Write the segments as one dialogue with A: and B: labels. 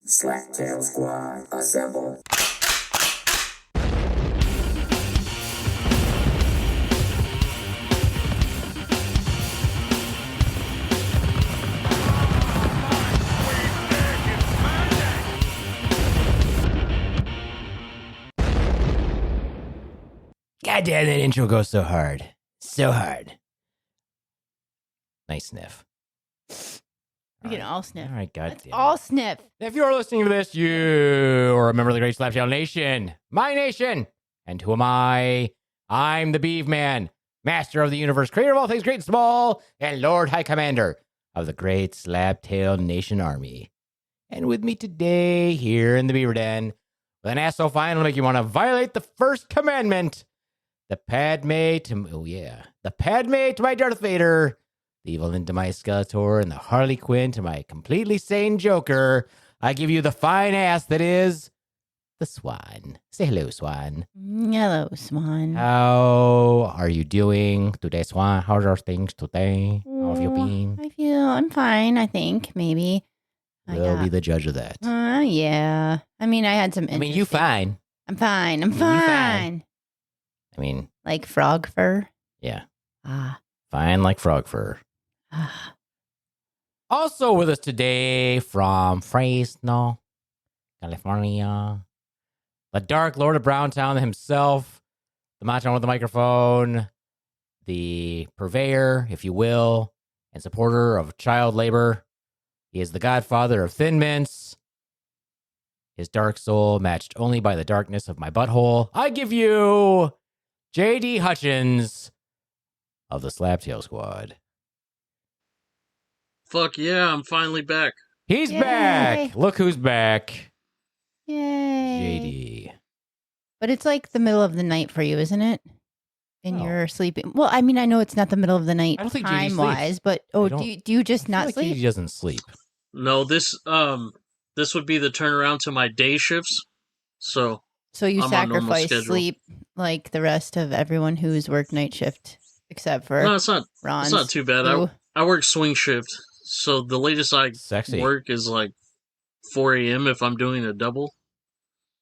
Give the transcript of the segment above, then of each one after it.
A: Slaptail Squad, assemble.
B: God damn, that intro goes so hard. So hard. Nice sniff.
C: We can all sniff.
B: All right, God
C: Let's
B: damn.
C: all sniff.
B: If you're listening to this, you are a member of the great Slaptail Nation. My nation. And who am I? I'm the Beaveman, master of the universe, creator of all things great and small, and Lord High Commander of the great Slaptail Nation Army. And with me today, here in the Beaver Den, with an ass so fine it'll make you want to violate the first commandment. The Padme to my Darth Vader, the Evelyn to my Skeletor, and the Harley Quinn to my completely sane Joker. I give you the fine ass that is the Swan. Say hello, Swan.
C: Hello, Swan.
B: How are you doing today, Swan? How's your things today? How have you been?
C: I'm fine, I think, maybe.
B: We'll be the judge of that.
C: Yeah. I mean, I had some
B: I mean, you fine.
C: I'm fine.
B: You fine. I mean,
C: like frog fur?
B: Yeah.
C: Ah.
B: Fine like frog fur. Also with us today from Fresno, California, the Dark Lord of Browntown himself, the macho with the microphone, the purveyor, if you will, and supporter of child labor. He is the godfather of Thin Mints. His dark soul matched only by the darkness of my butthole. I give you J.D. Hutchins of the Slaptail Squad.
D: Fuck yeah, I'm finally back.
B: He's
C: Yay.
B: back. Look who's back.
C: Yay.
B: JD.
C: But it's like the middle of the night for you, isn't it? And
B: Oh.
C: you're sleeping. Well, I mean, I know it's not the middle of the night
B: I don't think JD
C: time-wise,
B: sleeps.
C: but
B: I
C: do you just not
B: like
C: sleep?
B: He doesn't sleep.
D: No, this would be the turnaround to my day shifts. So
C: So you
D: I'm on normal
C: sacrifice
D: schedule.
C: sleep like the rest of everyone who's worked night shift, except for
D: no, it's not.
C: Ron's.
D: It's not too bad.
C: who-
D: I work swing shift, so the latest I
B: Sexy.
D: work is like 4 a.m. if I'm doing a double.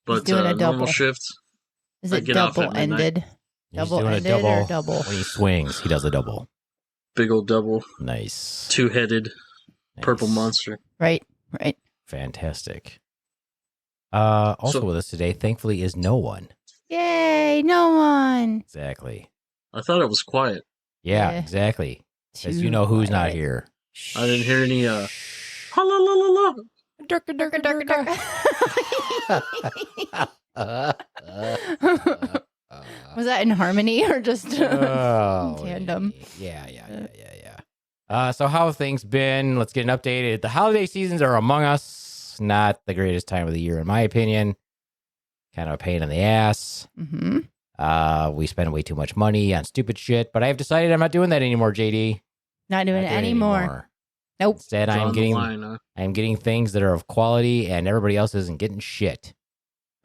D: But
C: doing a
D: normal
C: double.
D: shift,
C: Is
D: I
C: it
D: get off at
C: double-ended?
B: He's
C: Double
B: doing a
C: ended
B: double.
C: or double?
B: When he swings, he does a double.
D: big old double,
B: Nice.
D: two-headed purple
B: Nice.
D: monster.
C: Right.
B: Fantastic. Also
D: So-
B: with us today, thankfully, is no one.
C: Yay, no one.
B: Exactly.
D: I thought it was quiet.
B: Yeah,
C: Yeah.
B: exactly. As
C: Too
B: you know who's not
C: quiet.
B: here.
D: I didn't hear any ha la la la la.
C: Durka, durka, durka, durka. Was that in harmony or just
B: Oh,
C: in tandem?
B: Yeah. So how have things been? Let's get an update. The holiday seasons are among us. Not the greatest time of the year, in my opinion. Kind of a pain in the ass.
C: Mm-hmm.
B: We spend way too much money on stupid shit, but I've decided I'm not doing that anymore, JD.
C: Not doing
B: Not
C: it anymore. Nope.
B: Instead,
D: Drawing
B: I'm
D: the
B: getting
D: line, huh?
B: things that are of quality, and everybody else isn't getting shit.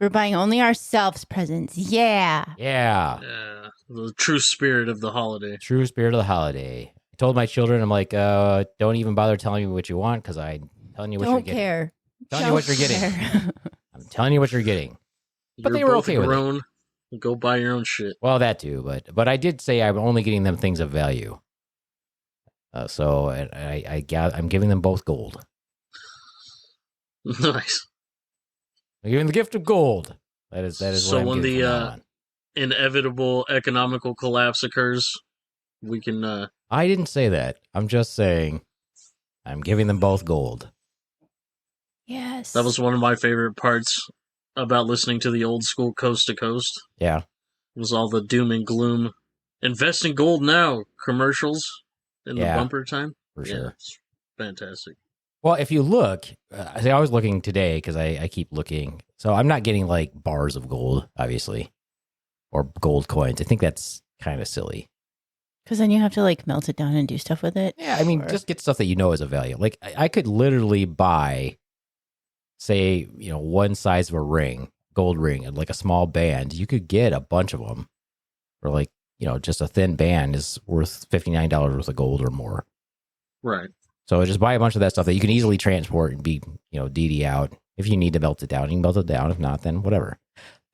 C: We're buying only ourselves presents. Yeah.
B: Yeah.
D: Yeah, the true spirit of the holiday.
B: True spirit of the holiday. I told my children, I'm like, don't even bother telling me what you want, because I'm telling you what you're
C: Don't
B: getting.
C: care.
B: Telling you what you're getting. I'm telling you what you're getting. But
D: You're
B: they were
D: both
B: okay with it.
D: grown. Go buy your own shit.
B: Well, that too, but I did say I'm only getting them things of value. So I'm giving them both gold.
D: Nice.
B: I'm giving the gift of gold. That is
D: So
B: what I'm
D: when
B: giving
D: the,
B: from now on.
D: Inevitable economical collapse occurs, we can.
B: I didn't say that. I'm just saying I'm giving them both gold.
C: Yes.
D: That was one of my favorite parts about listening to the old school Coast to Coast.
B: Yeah.
D: Was all the doom and gloom. Invest in gold now commercials in
B: Yeah,
D: the bumper time.
B: For
D: Yeah,
B: sure.
D: it's fantastic.
B: Well, if you look, I was looking today because I keep looking. So I'm not getting like bars of gold, obviously, or gold coins. I think that's kind of silly.
C: Because then you have to like melt it down and do stuff with it.
B: Yeah, I mean,
C: Or-
B: just get stuff that you know is of value. Like I could literally buy, say, one size of a ring, gold ring, and like a small band. You could get a bunch of them, or like just a thin band is worth $59 worth of gold or more.
D: Right.
B: So just buy a bunch of that stuff that you can easily transport and be, DD out. If you need to melt it down, you can melt it down. If not, then whatever.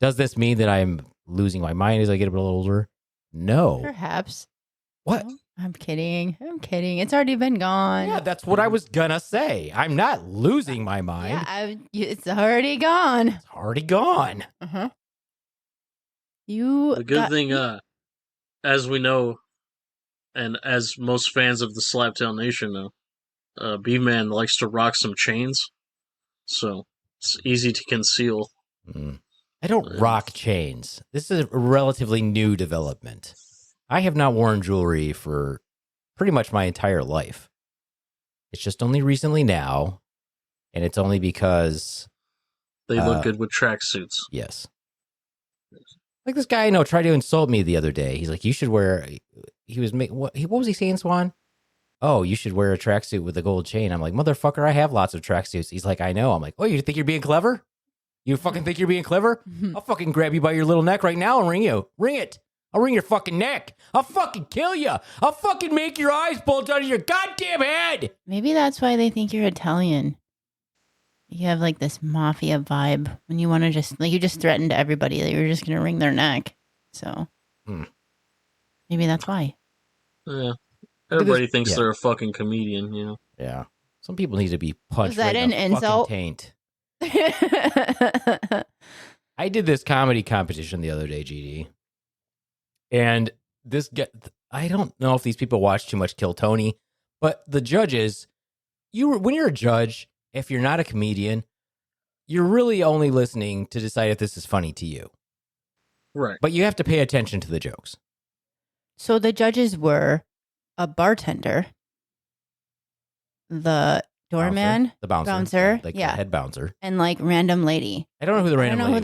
B: Does this mean that I'm losing my mind as I get a little older? No.
C: Perhaps.
B: What?
C: No, I'm kidding. It's already been gone.
B: Yeah, that's what I was gonna say. I'm not losing my mind.
C: Yeah, it's already gone.
B: It's already gone.
C: Uh-huh.
D: The good thing, as we know, and as most fans of the Slaptail Nation know, Beaveman likes to rock some chains, so it's easy to conceal.
B: I don't rock chains. This is a relatively new development. I have not worn jewelry for pretty much my entire life. It's just only recently now, and it's only because
D: they look good with tracksuits.
B: Yes. Like this guy I know tried to insult me the other day. He's like, "You should wear." He was what was he saying, Swan? Oh, you should wear a tracksuit with a gold chain. I'm like, motherfucker, I have lots of tracksuits. He's like, I know. I'm like, oh, you think you're being clever? You fucking think you're being clever? I'll fucking grab you by your little neck right now and ring you. Ring it. I'll wring your fucking neck. I'll fucking kill you. I'll fucking make your eyes bulge out of your goddamn head.
C: Maybe that's why they think you're Italian. You have like this mafia vibe when you want to just you just threatened everybody that you're just going to wring their neck. So maybe that's why.
D: Yeah. Everybody thinks they're a fucking comedian,
B: Yeah. Some people need to be punched.
C: Was that
B: right
C: an
B: in the
C: insult?
B: Fucking taint. I did this comedy competition the other day, GD. And I don't know if these people watch too much Kill Tony, but the judges, when you're a judge, if you're not a comedian, you're really only listening to decide if this is funny to you.
D: Right.
B: But you have to pay attention to the jokes.
C: So the judges were a bartender, the doorman,
B: the bouncer, the
C: yeah,
B: head bouncer,
C: and random lady.
B: I don't know who the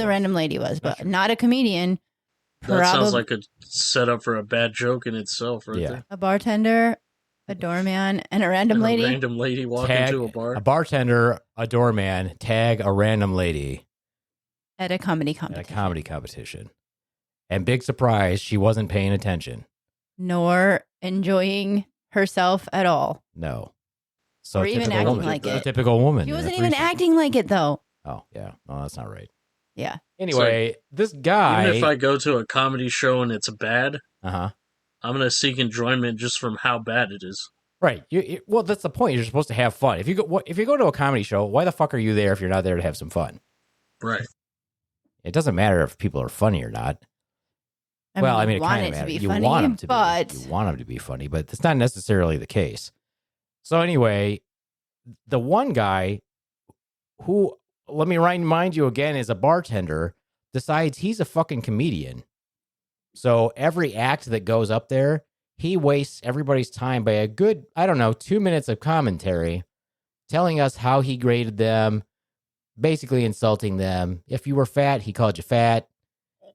C: random lady was, but not a comedian.
D: That sounds like a setup for a bad joke in itself, right there.
C: A bartender, a doorman, and a random lady.
D: A random lady walking into a bar.
B: A bartender, a doorman, tag a random lady
C: at a comedy competition.
B: And big surprise, she wasn't paying attention.
C: Nor enjoying herself at all.
B: No. So
C: or even acting like it.
B: A typical woman.
C: She wasn't even acting like it, though.
B: Oh, yeah. No, that's not right.
C: Yeah.
B: Anyway, this guy...
D: Even if I go to a comedy show and it's bad,
B: I'm
D: going to seek enjoyment just from how bad it is.
B: Right. Well, that's the point. You're supposed to have fun. If you go to a comedy show, why the fuck are you there if you're not there to have some fun?
D: Right.
B: It doesn't matter if people are funny or not. It kind of matters. You want them to be funny, but it's not necessarily the case. So anyway, the one guy who, let me remind you again, is a bartender, decides he's a fucking comedian. So every act that goes up there, he wastes everybody's time by a good, 2 minutes of commentary, telling us how he graded them, basically insulting them. If you were fat, he called you fat.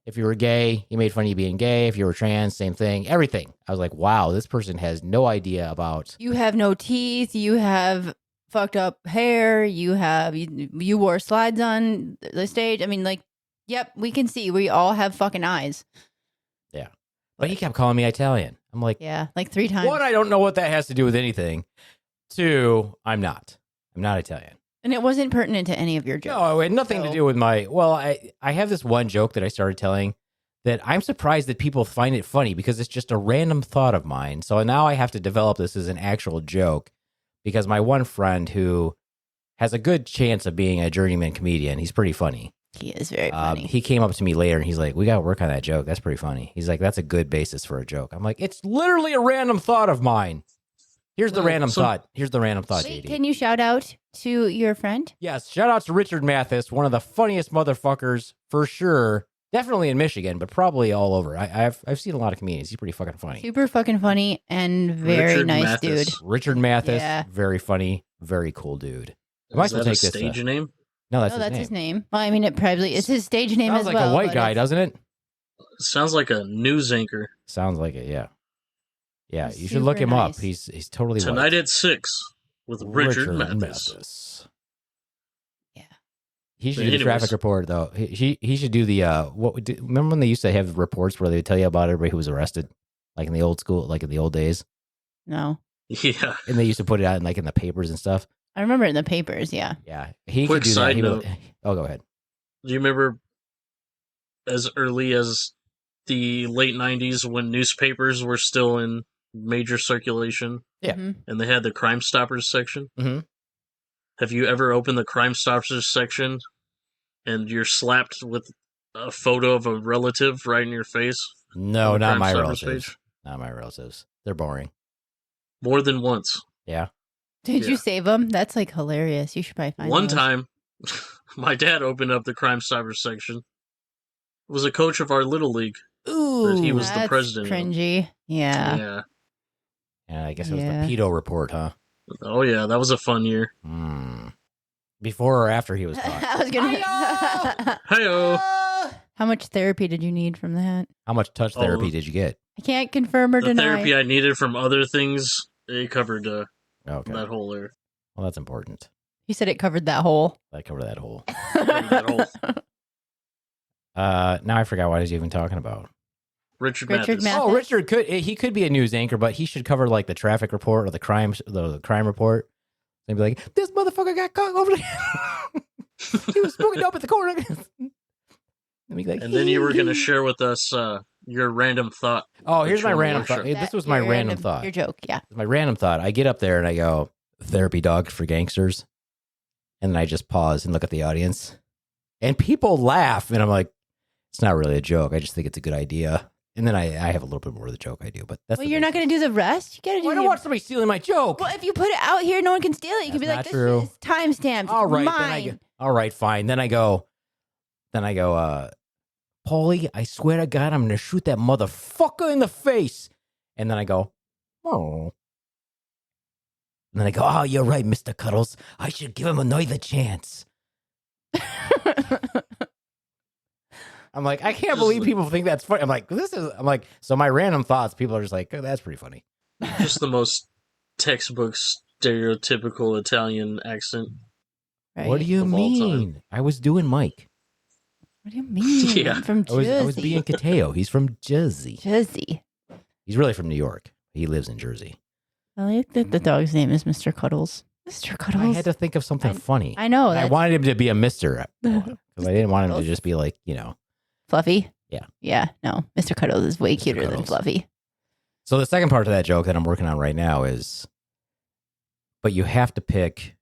B: If you were gay, he made fun of you being gay. If you were trans, same thing. Everything. I was like, wow, this person has no idea about...
C: You have no teeth. You have fucked up hair. You wore slides on the stage. I mean, yep, we can see. We all have fucking eyes.
B: Yeah. But he kept calling me Italian. I'm like...
C: Yeah, 3 times.
B: 1, I don't know what that has to do with anything. 2, I'm not. I'm not Italian.
C: And it wasn't pertinent to any of your jokes.
B: No, it had nothing to do with my... Well, I have this one joke that I started telling that I'm surprised that people find it funny because it's just a random thought of mine. So now I have to develop this as an actual joke because my one friend who has a good chance of being a journeyman comedian, he's pretty funny.
C: He is very funny.
B: He came up to me later and he's like, we got to work on that joke. That's pretty funny. He's like, that's a good basis for a joke. I'm like, it's literally a random thought of mine. Here's the random thought. Wait, JD.
C: Can you shout out to your friend?
B: Yes, shout out to Richard Mathis, one of the funniest motherfuckers for sure. Definitely in Michigan, but probably all over. I've seen a lot of comedians. He's pretty fucking funny.
C: Super fucking funny and very
D: Richard
C: nice
D: Mathis.
C: dude.
B: Richard Mathis,
C: Yeah.
B: very funny, very cool dude.
D: Is that a stage name?
B: No, that's
C: his name. Well, I mean, it's his stage name
B: Sounds
C: as
B: like
C: well.
B: a white guy, doesn't it?
D: Sounds like a news anchor.
B: Sounds like it, yeah. Yeah,
C: He's
B: you should look
C: super
B: him
C: nice.
B: up. He's totally
D: Tonight
B: white.
D: at 6 with Richard Mathis.
C: Yeah.
B: He should
D: But
B: do the
D: anyways.
B: traffic report though. He should do the remember when they used to have reports where they would tell you about everybody who was arrested, like in the old school, like in the old days.
C: No.
D: Yeah.
B: And they used to put it out in the papers and stuff.
C: I remember in the papers. Yeah.
B: Yeah, he
D: Quick
B: could do that.
D: side
B: He
D: note.
B: oh, go ahead.
D: Do you remember as early as the late 90s when newspapers were still in major circulation
B: Yeah.
C: Mm-hmm.
D: and they had the Crime Stoppers section?
B: Mhm.
D: Have you ever opened the Crime Stoppers section and you're slapped with a photo of a relative right in your face?
B: No,
D: On the
B: not
D: Crime
B: my
D: Stoppers
B: relatives.
D: page?
B: Not my relatives. They're boring.
D: More than once.
B: Yeah.
C: Did
D: Yeah.
C: you save them? That's like hilarious. You should probably find
D: One
C: those.
D: time, my dad opened up the Crime Stoppers section. It was a coach of our little league.
B: Ooh.
D: He was the
C: That's
D: president.
C: Cringy. Yeah.
D: Yeah.
B: Yeah, I guess it was
C: Yeah.
B: the pedo report, huh?
D: Oh yeah, that was a fun year.
B: Before or after he was caught?
C: I was gonna.
D: Heyo.
C: How much therapy did you need from that?
B: How much touch therapy did you get?
C: I can't confirm or
D: The
C: deny.
D: therapy I needed from other things, it covered
B: Okay.
D: that whole area.
B: Well, that's important.
C: He said it covered that hole.
B: I covered that hole.
D: that hole.
B: Now I forgot what I was even talking about.
D: Richard
C: Richard
D: Mathis.
C: Mathis.
B: Oh, Richard could be a news anchor, but he should cover like the traffic report or the crime report. They'd be like, "This motherfucker got caught over there. He was smoking dope at the corner."
D: And then you were going to share with us your random thought.
B: Oh, here's my
D: Your
B: random
D: workshop.
B: thought. This was my random thought.
C: Your joke, yeah.
B: My random thought. I get up there and I go, "Therapy dog for gangsters," and then I just pause and look at the audience, and people laugh, and I'm like, "It's not really a joke. I just think it's a good idea." And then I have a little bit more of the joke I do, but that's.
C: Well, you're not going to do the rest. You got to do.
B: I don't want somebody stealing my joke.
C: Well, if you put it out here, no one can steal it. You can be like,
B: That's
C: "This
B: not true.
C: is timestamped.
B: All right,
C: mine."
B: all right, fine. Then I go, Paulie, I swear to God, I'm going to shoot that motherfucker in the face. And then I go, oh. And then I go, oh, you're right, Mr. Cuddles. I should give him another chance. I'm like, I can't believe people think that's funny. I'm like, so my random thoughts, people are just like, oh, that's pretty funny.
D: Just the most textbook stereotypical Italian accent.
C: Right.
B: What do you
D: Of all time.
B: mean? I was doing Mike.
C: What do you mean?
D: Yeah.
C: I'm from
B: I
C: Jersey.
B: was being Cateo. He's from Jersey.
C: Jersey.
B: He's really from New York. He lives in Jersey.
C: I like that the dog's name is Mr. Cuddles. Mr. Cuddles.
B: I had to think of something funny.
C: I know.
B: And I
C: That's
B: wanted him to be a Mister because I didn't want him to
C: Cuddles.
B: just be like,
C: Fluffy.
B: Yeah.
C: Yeah. No, Mr. Cuddles is way
B: Mr.
C: cuter than
B: Cuddles.
C: Fluffy.
B: So the second part of that joke that I'm working on right now is, but you have to pick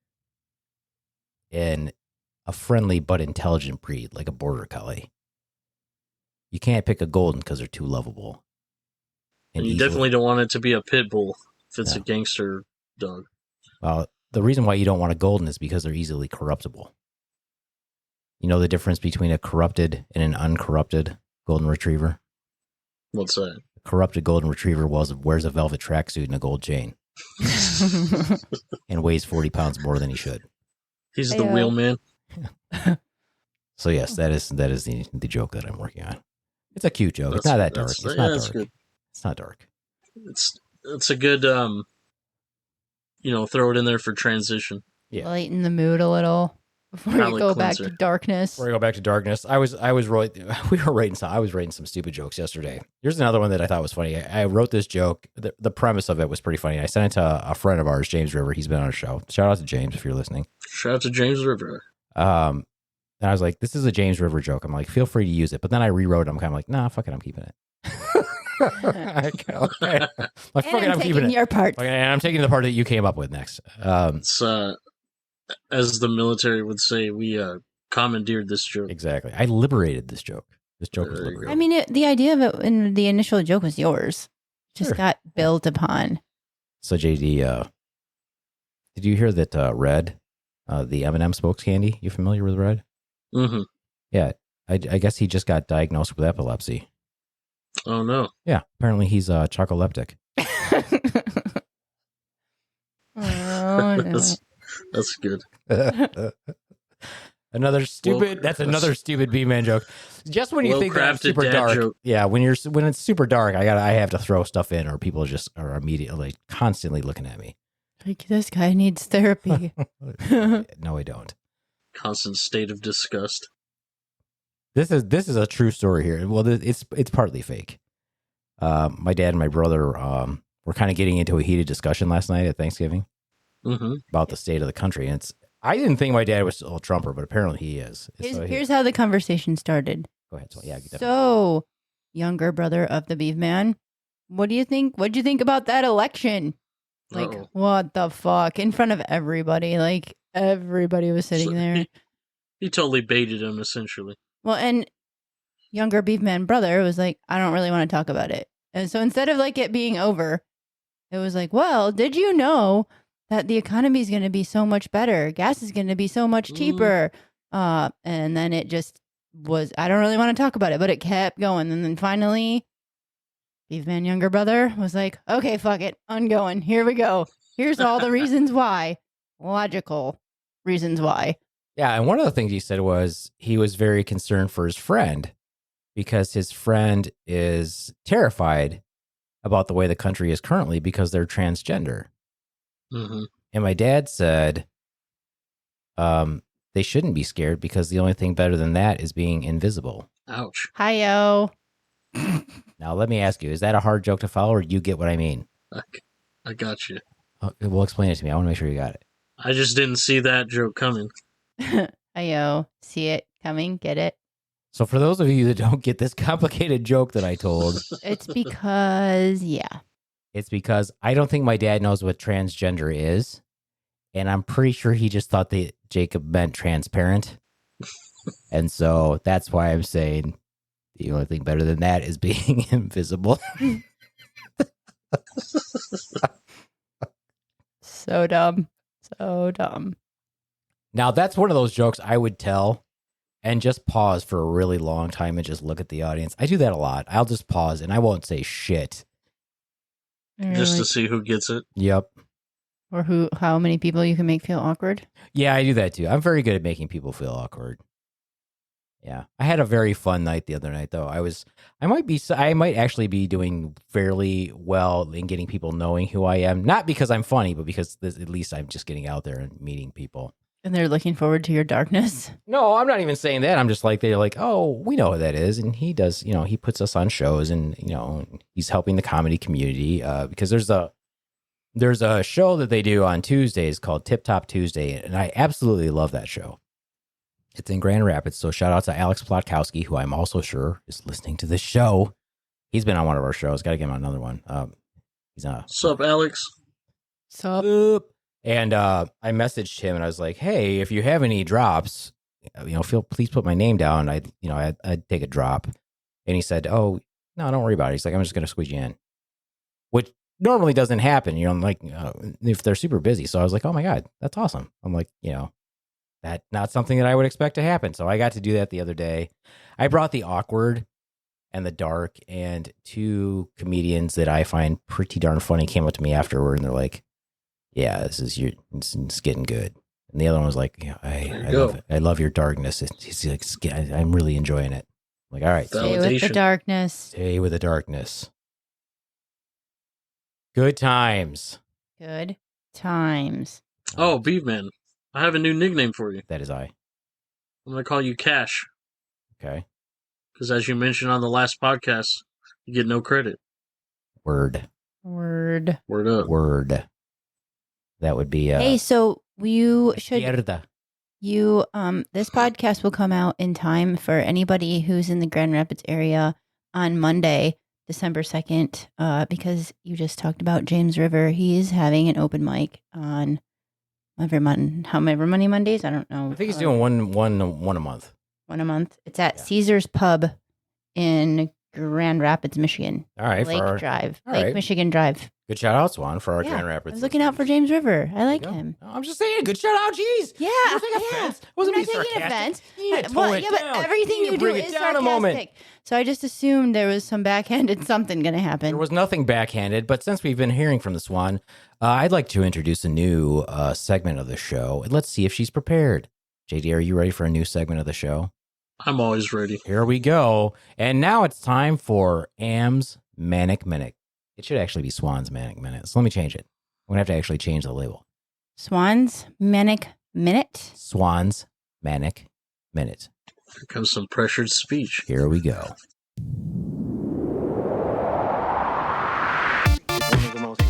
B: a friendly but intelligent breed, like a border collie. You can't pick a golden because they're too lovable.
D: And you
B: easily-
D: definitely don't want it to be a pit bull if it's
B: No.
D: a gangster dog.
B: Well, the reason why you don't want a golden is because they're easily corruptible. You know the difference between a corrupted and an uncorrupted golden retriever?
D: What's that?
B: A corrupted golden retriever wears a velvet tracksuit and a gold chain and weighs 40 pounds more than he should.
D: He's the
C: Heyo.
D: wheelman.
B: So yes, that is the joke that I'm working on. It's a cute joke. It's not that dark. It's not
D: that's
B: dark.
D: good.
B: It's not dark.
D: It's a good throw it in there for transition.
B: Yeah.
C: Lighten the mood a little before you
D: Palate
C: go back
D: cleanser.
C: to darkness.
B: Before I go back to darkness, I was writing some stupid jokes yesterday. Here's another one that I thought was funny. I wrote this joke. The premise of it was pretty funny. I sent it to a friend of ours, James River. He's been on a show. Shout out to James if you're listening.
D: Shout out to James River.
B: And I was like, this is a James River joke. I'm like, feel free to use it. But then I rewrote it. I'm kind of like, nah, fuck it, I'm keeping it. Okay. Like, fuck
C: And
B: it,
C: I'm
B: I'm keeping
C: taking
B: it.
C: your part.
B: Okay, and I'm taking the part that you came up with next.
D: It's as the military would say, we commandeered this joke.
B: Exactly. I liberated this joke. This joke was
D: There you
B: liberated.
C: I mean, the idea of it in the initial joke was yours. Just
B: Sure.
C: got built upon.
B: So JD, did you hear that Red, the M&M spokes candy? You familiar with Red?
D: Mm-hmm.
B: Yeah, I guess he just got diagnosed with epilepsy.
D: Oh no.
B: Yeah, apparently he's chocoleptic.
C: Oh, no.
D: That's good.
B: Another stupid. That's another stupid B-man joke. Just when you think that I'm
D: Well-crafted
B: super
D: dad
B: dark,
D: joke.
B: yeah. When it's super dark, I have to throw stuff in, or people just are immediately constantly looking at me.
C: Like, this guy needs therapy.
B: No, I don't.
D: Constant state of disgust.
B: This is a true story here. Well, it's partly fake. My dad and my brother were kind of getting into a heated discussion last night at Thanksgiving about the state of the country. And I didn't think my dad was a Trumper, but apparently he is.
C: Here's how the conversation started.
B: Go ahead.
C: So, younger brother of the Beaveman, what do you think? What'd you think about that election? Like, what the fuck? In front of everybody. Like, everybody was sitting there.
D: He totally baited him, essentially.
C: Well, and younger Beefman brother was like, I don't really want to talk about it. And so instead of like it being over, it was like, well, did you know that the economy is going to be so much better? Gas is going to be so much cheaper. And then it just was, I don't really want to talk about it, but it kept going. And then finally, Beefman younger brother was like, okay, fuck it. I'm going. Here we go. Here's all the reasons why. Logical reasons why.
B: Yeah, and one of the things he said was he was very concerned for his friend because his friend is terrified about the way the country is currently because they're transgender. And my dad said they shouldn't be scared because the only thing better than that is being invisible.
D: Ouch.
C: Hi-yo.
B: Now, let me ask you, is that a hard joke to follow or do you get what I mean?
D: I got you.
B: Well, explain it to me. I want to make sure you got it.
D: I just didn't see that joke coming.
C: Hi-yo. See it coming? Get it?
B: So for those of you that don't get this complicated joke that I told.
C: It's because, yeah.
B: It's because I don't think my dad knows what transgender is. And I'm pretty sure he just thought that Jacob meant transparent. And so that's why I'm saying the only thing better than that is being invisible.
C: So dumb. So dumb.
B: Now, that's one of those jokes I would tell and just pause for a really long time and just look at the audience. I do that a lot. I'll just pause and I won't say shit.
D: Just to see who gets it.
B: Yep.
C: Or how many people you can make feel awkward.
B: Yeah, I do that too. I'm very good at making people feel awkward. Yeah. I had a very fun night the other night though. I might actually be doing fairly well in getting people knowing who I am. Not because I'm funny, but because at least I'm just getting out there and meeting people.
C: And they're looking forward to your darkness.
B: No, I'm not even saying that. I'm just like, they're like, oh, we know who that is. And he does, he puts us on shows and, he's helping the comedy community because there's a show that they do on Tuesdays called Tip Top Tuesday. And I absolutely love that show. It's in Grand Rapids. So shout out to Alex Plotkowski, who I'm also sure is listening to this show. He's been on one of our shows. Got to give him another one.
D: What's up, Alex?
B: Sup? And I messaged him and I was like, hey, if you have any drops, please put my name down. I'd take a drop. And he said, oh, no, don't worry about it. He's like, I'm just going to squeeze you in, which normally doesn't happen, if they're super busy. So I was like, oh my God, that's awesome. I'm like, that's not something that I would expect to happen. So I got to do that the other day. I brought the awkward and the dark, and two comedians that I find pretty darn funny came up to me afterward and they're like, yeah, it's getting good. And the other one was like, yeah, I love your darkness. He's like, I'm really enjoying it. I'm like, all right.
C: Stay with the darkness.
B: Stay with the darkness. Good times.
C: Good times.
D: Oh, Beaveman, I have a new nickname for you.
B: That is I.
D: I'm going to call you Cash.
B: Okay.
D: Because as you mentioned on the last podcast, you get no credit.
B: Word.
D: Word up.
B: Word. That would be
C: hey, so you should
B: mierda.
C: This podcast will come out in time for anybody who's in the Grand Rapids area on Monday, December 2nd, because you just talked about James River. He's having an open mic on however many Mondays, I don't know.
B: I think he's doing one a month.
C: One a month. It's at Caesar's Pub in Grand Rapids, Michigan.
B: All right.
C: Lake Michigan Drive.
B: Good shout out, Swan, for our Grand Rapids.
C: I was looking out for James River. I like him.
B: I'm just saying, good shout out. Jeez.
C: Yeah.
B: Offense. Wasn't
C: I'm not taking offense.
B: But
C: everything you do is sarcastic. So I just assumed there was some backhanded something going to happen.
B: There was nothing backhanded, but since we've been hearing from the Swan, I'd like to introduce a new segment of the show. Let's see if she's prepared. JD, are you ready for a new segment of the show?
D: I'm always ready.
B: Here we go. And now it's time for Am's Manic Minute. It should actually be Swan's Manic Minute. So let me change it. I'm going to have to actually change the label.
C: Swan's Manic Minute?
B: Swan's Manic Minute.
D: Here comes some pressured speech.
B: Here we go.
D: One of the most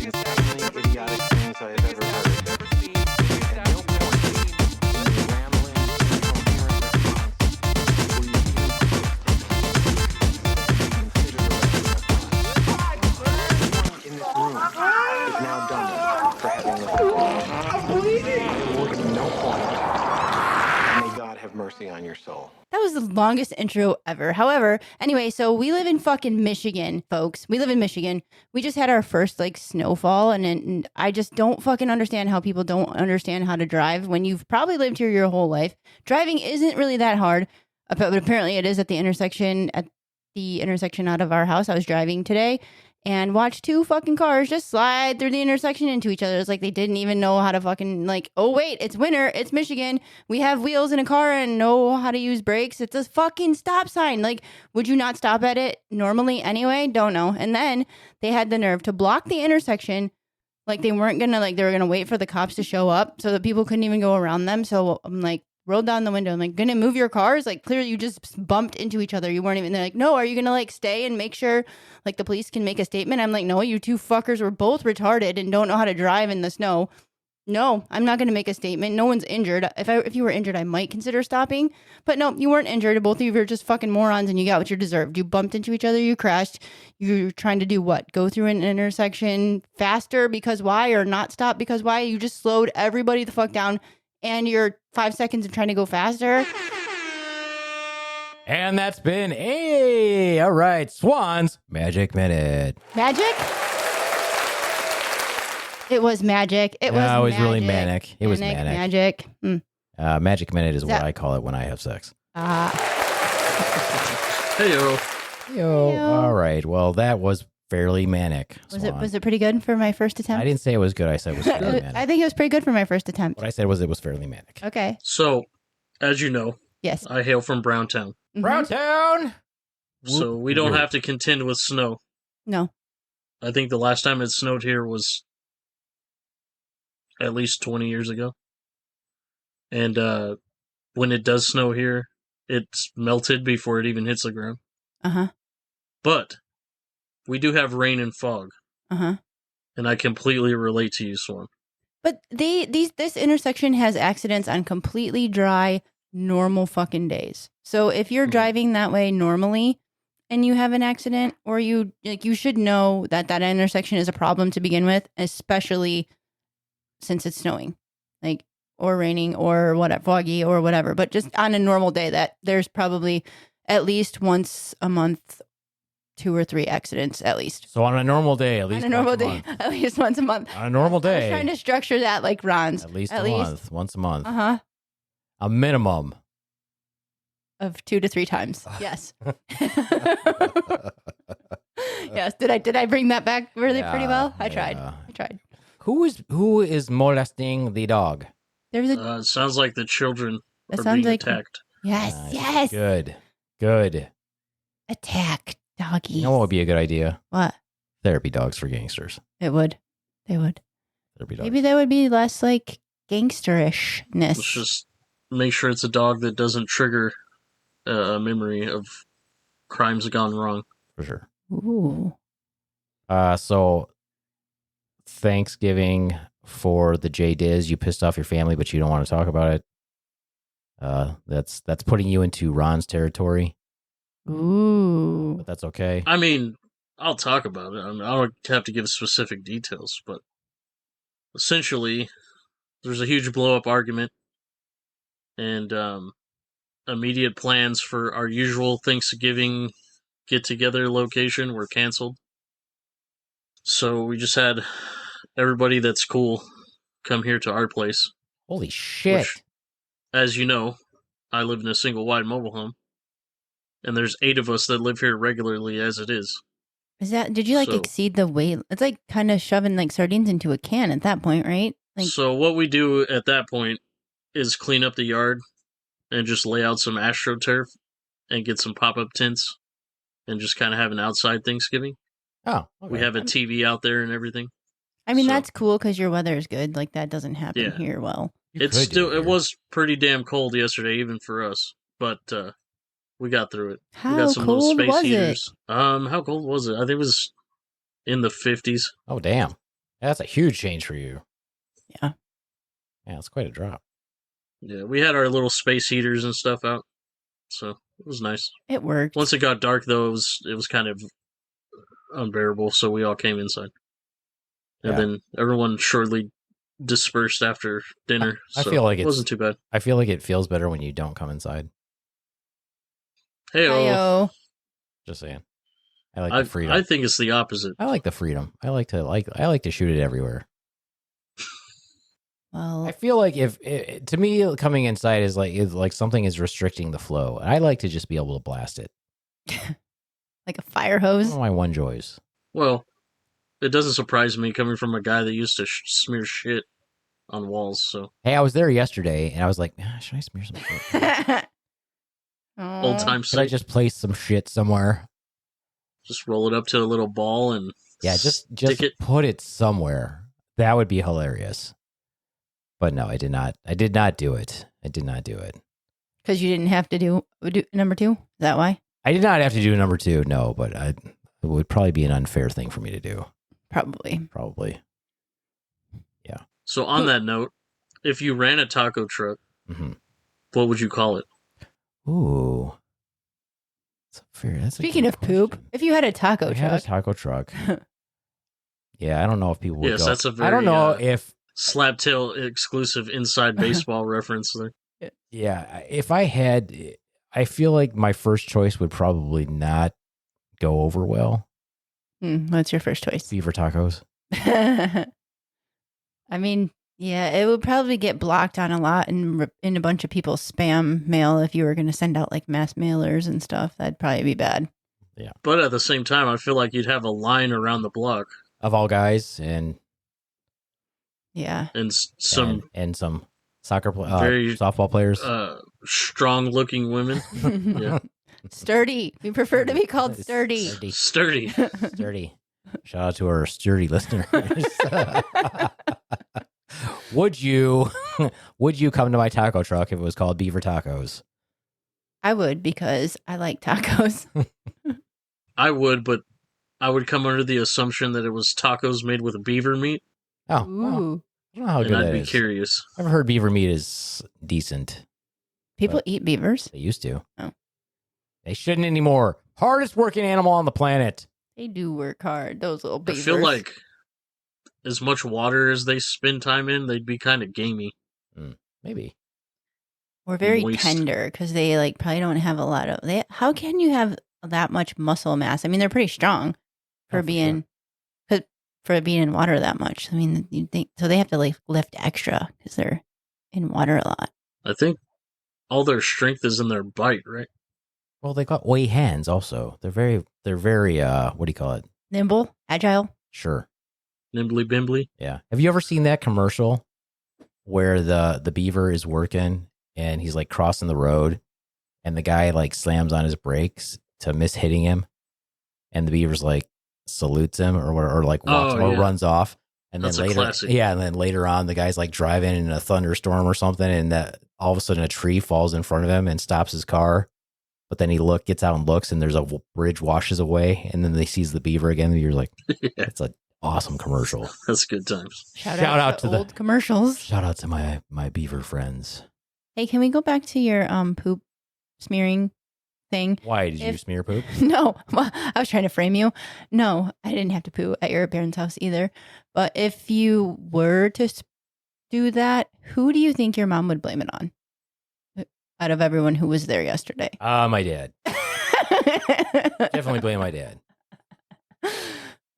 E: mercy on your soul.
C: That was the longest intro ever. However, anyway, so we live in fucking Michigan, folks. We live in Michigan. We just had our first like snowfall, and I just don't fucking understand how people don't understand how to drive when you've probably lived here your whole life. Driving isn't really that hard, but apparently it is at the intersection out of our house. I was driving today and watched two fucking cars just slide through the intersection into each other. It's like they didn't even know how to fucking like, oh wait, it's winter, it's Michigan. We have wheels in a car and know how to use brakes. It's a fucking stop sign. Like, would you not stop at it normally anyway? Don't know. And then they had the nerve to block the intersection. Like they were gonna wait for the cops to show up so that people couldn't even go around them. So I'm like, rolled down the window. I'm like, gonna move your cars? Like, clearly you just bumped into each other. You weren't even, they're like, no, are you gonna like stay and make sure like the police can make a statement? I'm like, no, you two fuckers were both retarded and don't know how to drive in the snow. No, I'm not gonna make a statement. No one's injured. If you were injured, I might consider stopping. But no, you weren't injured. Both of you were just fucking morons and you got what you deserved. You bumped into each other, you crashed. You're trying to do what? Go through an intersection faster because why? Or not stop because why? You just slowed everybody the fuck down. And you're 5 seconds of trying to go faster.
B: And that's been all right, Swan's Magic Minute.
C: Magic? It was magic. It was
B: really manic. It was manic.
C: Magic.
B: Magic Minute is what I call it when I have sex.
D: Hey-o.
B: Yo. All right. Well, that was fairly manic.
C: Was it pretty good for my first attempt?
B: I didn't say it was good. I said it was fairly manic.
C: I think it was pretty good for my first attempt.
B: What I said was it was fairly manic.
C: Okay.
D: So, as you know,
C: yes,
D: I hail from Browntown.
C: Mm-hmm.
B: Browntown!
D: So we don't have to contend with snow.
C: No.
D: I think the last time it snowed here was at least 20 years ago. And when it does snow here, it's melted before it even hits the ground.
C: Uh-huh.
D: But we do have rain and fog.
C: Uh-huh.
D: And I completely relate to you, Swan.
C: But this intersection has accidents on completely dry, normal fucking days. So if you're driving that way normally and you have an accident, or you should know that intersection is a problem to begin with, especially since it's snowing, like, or raining or whatever, foggy or whatever. But just on a normal day, that there's probably at least once a month 2 or 3 accidents at least.
B: So on a normal day, at least
C: at least once a month.
B: On a normal day.
C: I was trying to structure that like Ron's.
B: At least month, once a month.
C: Uh-huh.
B: A minimum
C: of 2 to 3 times. Yes. Yes. Did I bring that back pretty well? I tried.
B: Who is molesting the dog?
C: There's a.
D: It sounds like the children
C: That
D: are
C: sounds
D: being
C: like
D: attacked.
C: Yes.
B: Good.
C: Attack doggies.
B: You know what would be a good idea?
C: What?
B: Therapy dogs for gangsters.
C: They would.
B: Therapy dogs.
C: Maybe that would be less like gangsterishness.
D: Let's just make sure it's a dog that doesn't trigger a memory of crimes gone wrong.
B: For sure.
C: Ooh.
B: So Thanksgiving for the JDiz, you pissed off your family, but you don't want to talk about it. That's putting you into Ron's territory.
C: Ooh.
B: But that's okay.
D: I mean, I'll talk about it. I don't have to give specific details, but essentially, there's a huge blow-up argument, and immediate plans for our usual Thanksgiving get-together location were canceled. So we just had everybody that's cool come here to our place.
B: Holy shit.
D: Which, as you know, I live in a single-wide mobile home. And there's 8 of us that live here regularly as it is.
C: Did you exceed the weight? It's like kind of shoving like sardines into a can at that point, right? Like,
D: so what we do at that point is clean up the yard and just lay out some AstroTurf and get some pop-up tents and just kind of have an outside Thanksgiving.
B: Oh, okay.
D: We have a TV out there and everything.
C: I mean, that's cool because your weather is good. Like that doesn't happen here. Well,
D: it was pretty damn cold yesterday, even for us. But we got through it. We got some little space heaters. How cold was it? I think it was in the 50s.
B: Oh, damn. That's a huge change for you.
C: Yeah.
B: Yeah, it's quite a drop.
D: Yeah, we had our little space heaters and stuff out. So it was nice.
C: It worked.
D: Once it got dark, though, it was kind of unbearable, so we all came inside. And then everyone shortly dispersed after dinner.
B: I
D: so
B: feel like
D: it wasn't too bad.
B: I feel like it feels better when you don't come inside.
D: Hey,
C: Hi-yo.
B: Just saying. I like the freedom.
D: I think it's the opposite.
B: I like the freedom. I like to shoot it everywhere.
C: Well,
B: I feel like if to me coming inside is like something is restricting the flow. I like to just be able to blast it.
C: like a fire hose.
B: One of my one joys.
D: Well, it doesn't surprise me coming from a guy that used to smear shit on walls. So
B: Hey, I was there yesterday and I was like, should I smear some shit?
D: old time
B: Should I just place some shit somewhere?
D: just roll it up to a little ball and
B: Yeah, just
D: stick it.
B: put it somewhere. That would be hilarious. But no, I did not. I did not do it. I did not do it.
C: Because you didn't have to do number 2? Is that why?
B: I did not have to do number 2, no, but it would probably be an unfair thing for me to do.
C: Probably.
B: Yeah.
D: So on that note, if you ran a taco truck, what would you call it?
B: Ooh. That's
C: Speaking
B: a
C: of
B: good
C: poop,
B: question.
C: if you had a taco
B: I had a
C: truck.
B: taco truck. Yeah, I don't know if people would
D: Yes,
B: go.
D: that's a very
B: I don't know if
D: Slaptail exclusive inside baseball reference there.
B: Yeah, if I had, I feel like my first choice would probably not go over well.
C: What's your first choice?
B: Beaver tacos.
C: I mean, yeah, it would probably get blocked on a lot in a bunch of people's spam mail if you were going to send out like mass mailers and stuff. That'd probably be bad.
B: Yeah.
D: But at the same time, I feel like you'd have a line around the block.
B: Of all guys and
C: Yeah.
D: And some
B: and some soccer
D: very
B: softball players.
D: strong looking women. Yeah.
C: Sturdy. We prefer to be called sturdy.
D: Sturdy.
B: Sturdy. Shout out to our sturdy listeners. Would you come to my taco truck if it was called Beaver Tacos?
C: I would, because I like tacos.
D: I would, but I would come under the assumption that it was tacos made with beaver meat,
B: Oh,
C: Ooh.
B: well, I don't know how
D: and
B: good
D: I'd
B: that
D: be
B: is.
D: curious.
B: I've heard beaver meat is decent.
C: People
B: But-
C: eat beavers.
B: They used to.
C: Oh.
B: They shouldn't anymore. Hardest working animal on the planet.
C: They do work hard, those little
D: I
C: beavers.
D: feel like as much water as they spend time in, they'd be kind of gamey.
B: Maybe.
C: We're very
D: moist.
C: tender because they like probably don't have a lot of. How can you have that much muscle mass? I mean, they're pretty strong for
B: Oh, for
C: being, for being in water that much. I mean, you think so? They have to like lift extra because they're in water a lot.
D: I think all their strength is in their bite, right?
B: Well, they got way hands also. They're very what do you call it?
C: Nimble, agile.
B: Sure.
D: Nimbly bimbly.
B: Yeah. Have you ever seen that commercial where the beaver is working and he's like crossing the road and the guy like slams on his brakes to miss hitting him and the beaver's like salutes him or like walks or
D: yeah.
B: runs off and
D: That's a
B: then later
D: classic.
B: and then later on the guy's like driving in a thunderstorm or something and that all of a sudden a tree falls in front of him and stops his car. But then he gets out and looks, and there's a bridge washes away, and then they sees the beaver again. And you're like, "It's an awesome commercial."
D: That's good times.
C: Shout out to
B: the
C: old commercials.
B: Shout out to my beaver friends.
C: Hey, can we go back to your poop smearing thing?
B: Why did you smear poop?
C: No, well, I was trying to frame you. No, I didn't have to poo at your parents' house either. But if you were to do that, who do you think your mom would blame it on? Out of everyone who was there yesterday.
B: My dad. Definitely blame my dad.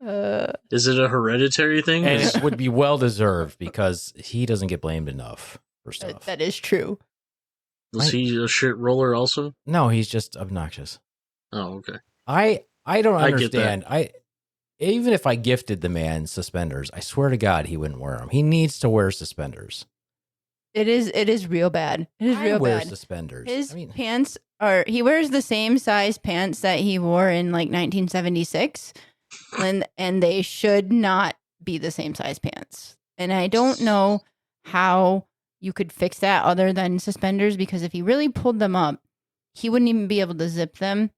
D: Is it a hereditary thing?
B: And it would be well deserved because he doesn't get blamed enough for stuff.
C: That is true.
D: Was he a shit roller also?
B: No, he's just obnoxious.
D: Oh, okay.
B: I don't
D: I get that.
B: understand. Even if I gifted the man suspenders, I swear to God he wouldn't wear them. He needs to wear suspenders.
C: It is real bad. It is
B: I
C: real
B: wear
C: bad.
B: suspenders.
C: His pants are, he wears the same size pants that he wore in like 1976. And they should not be the same size pants. And I don't know how you could fix that other than suspenders, because if he really pulled them up, he wouldn't even be able to zip them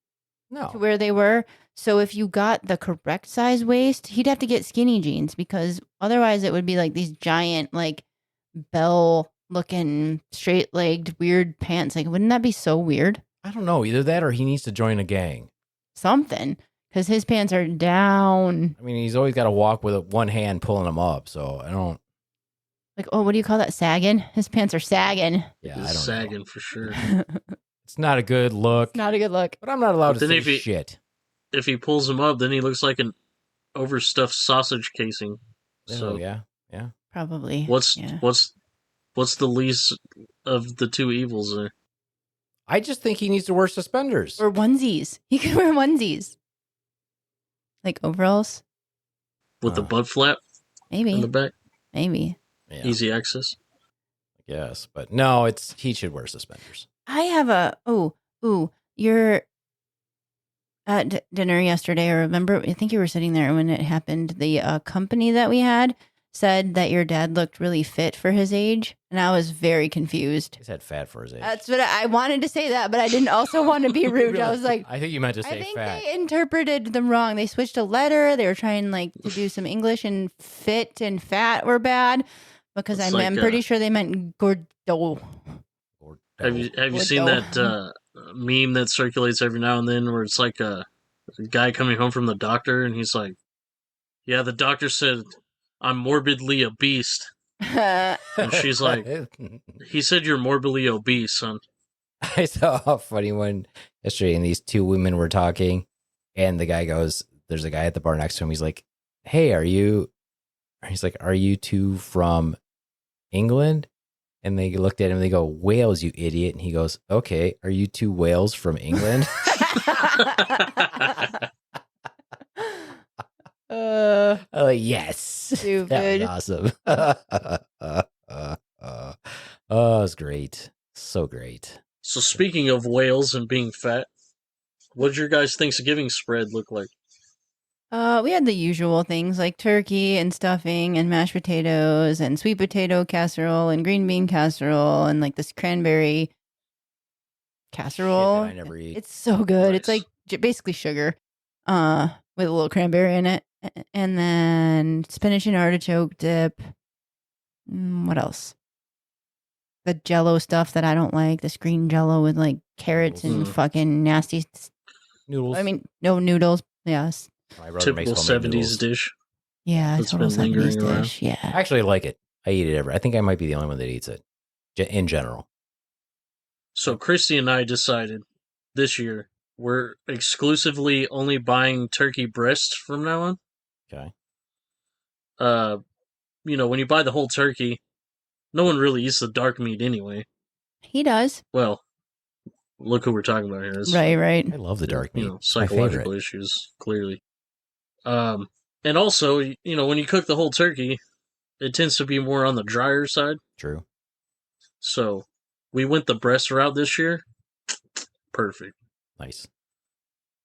C: to where they were. So if you got the correct size waist, he'd have to get skinny jeans, because otherwise it would be like these giant, like bell looking straight legged weird pants. Like, wouldn't that be so weird?
B: I don't know. Either that or he needs to join a gang.
C: Something. Because his pants are down.
B: I mean, he's always got to walk with one hand pulling them up. So I don't.
C: Like, oh, what do you call that? Sagging? His pants are sagging.
B: Yeah,
D: He's
B: I don't
D: sagging
B: know.
D: for sure.
B: It's not a good look.
C: Not a good look.
B: But I'm not allowed
D: But
B: to
D: then
B: say
D: if he-
B: shit.
D: If he pulls him up, then he looks like an overstuffed sausage casing. So
B: Oh, yeah. Yeah.
C: Probably.
D: what's
C: Yeah.
D: what's the least of the two evils there?
B: I just think he needs to wear suspenders.
C: Or onesies. He could wear onesies. Like overalls?
D: With the butt flap in the
C: Maybe.
D: back?
C: Maybe.
B: Yeah,
D: Easy access?
B: I guess. But no, he should wear suspenders.
C: I have a you're at dinner yesterday, or remember, I think you were sitting there when it happened. The company that we had said that your dad looked really fit for his age, and I was very confused.
B: He's had fat for his age.
C: That's what I wanted to say that, but I didn't also want to be rude. I was like,
B: I think you meant to
C: I
B: say
C: think
B: fat.
C: they interpreted them wrong. They switched a letter. They were trying like to do some English, and fit and fat were bad because
D: It's
C: I'm
D: like,
C: pretty sure they meant gordo.
D: Have you seen that meme that circulates every now and then where it's like a guy coming home from the doctor and he's like, yeah, the doctor said I'm morbidly obese. And she's like, he said you're morbidly obese, son.
B: I saw a funny one yesterday, and these two women were talking, and the guy goes, there's a guy at the bar next to him. He's like, hey, are you two from England? And they looked at him and they go, Wales, you idiot. And he goes, okay, are you two whales from England? Yes.
C: Stupid.
B: That was awesome. Oh, it was great. So great.
D: So speaking of whales and being fat, what did your guys' Thanksgiving spread look like?
C: We had the usual things like turkey and stuffing and mashed potatoes and sweet potato casserole and green bean casserole and like this cranberry casserole.
B: Shit that I never eat.
C: It's so good. It's
D: Nice.
C: like basically sugar, with a little cranberry in it, and then spinach and artichoke dip. What else? The Jello stuff that I don't like. This green Jello with like carrots and fucking nasty.
B: Noodles.
C: I mean, no noodles. Yes.
B: My brother makes
D: Typical
B: homemade
D: 70s
B: noodles.
D: dish.
C: Yeah,
D: That's
C: total
D: been lingering
C: 70s
D: around.
C: dish. Yeah.
B: I actually like it. I eat it I think I might be the only one that eats it in general.
D: So Christy and I decided this year we're exclusively only buying turkey breast from now on.
B: Okay.
D: When you buy the whole turkey, no one really eats the dark meat anyway.
C: He does.
D: Well, look who we're talking about here. It's,
C: Right.
B: I love the dark meat. It's my
D: psychological
B: favorite.
D: issues, clearly. And also, when you cook the whole turkey, it tends to be more on the drier side.
B: True.
D: So we went the breast route this year. Perfect.
B: Nice.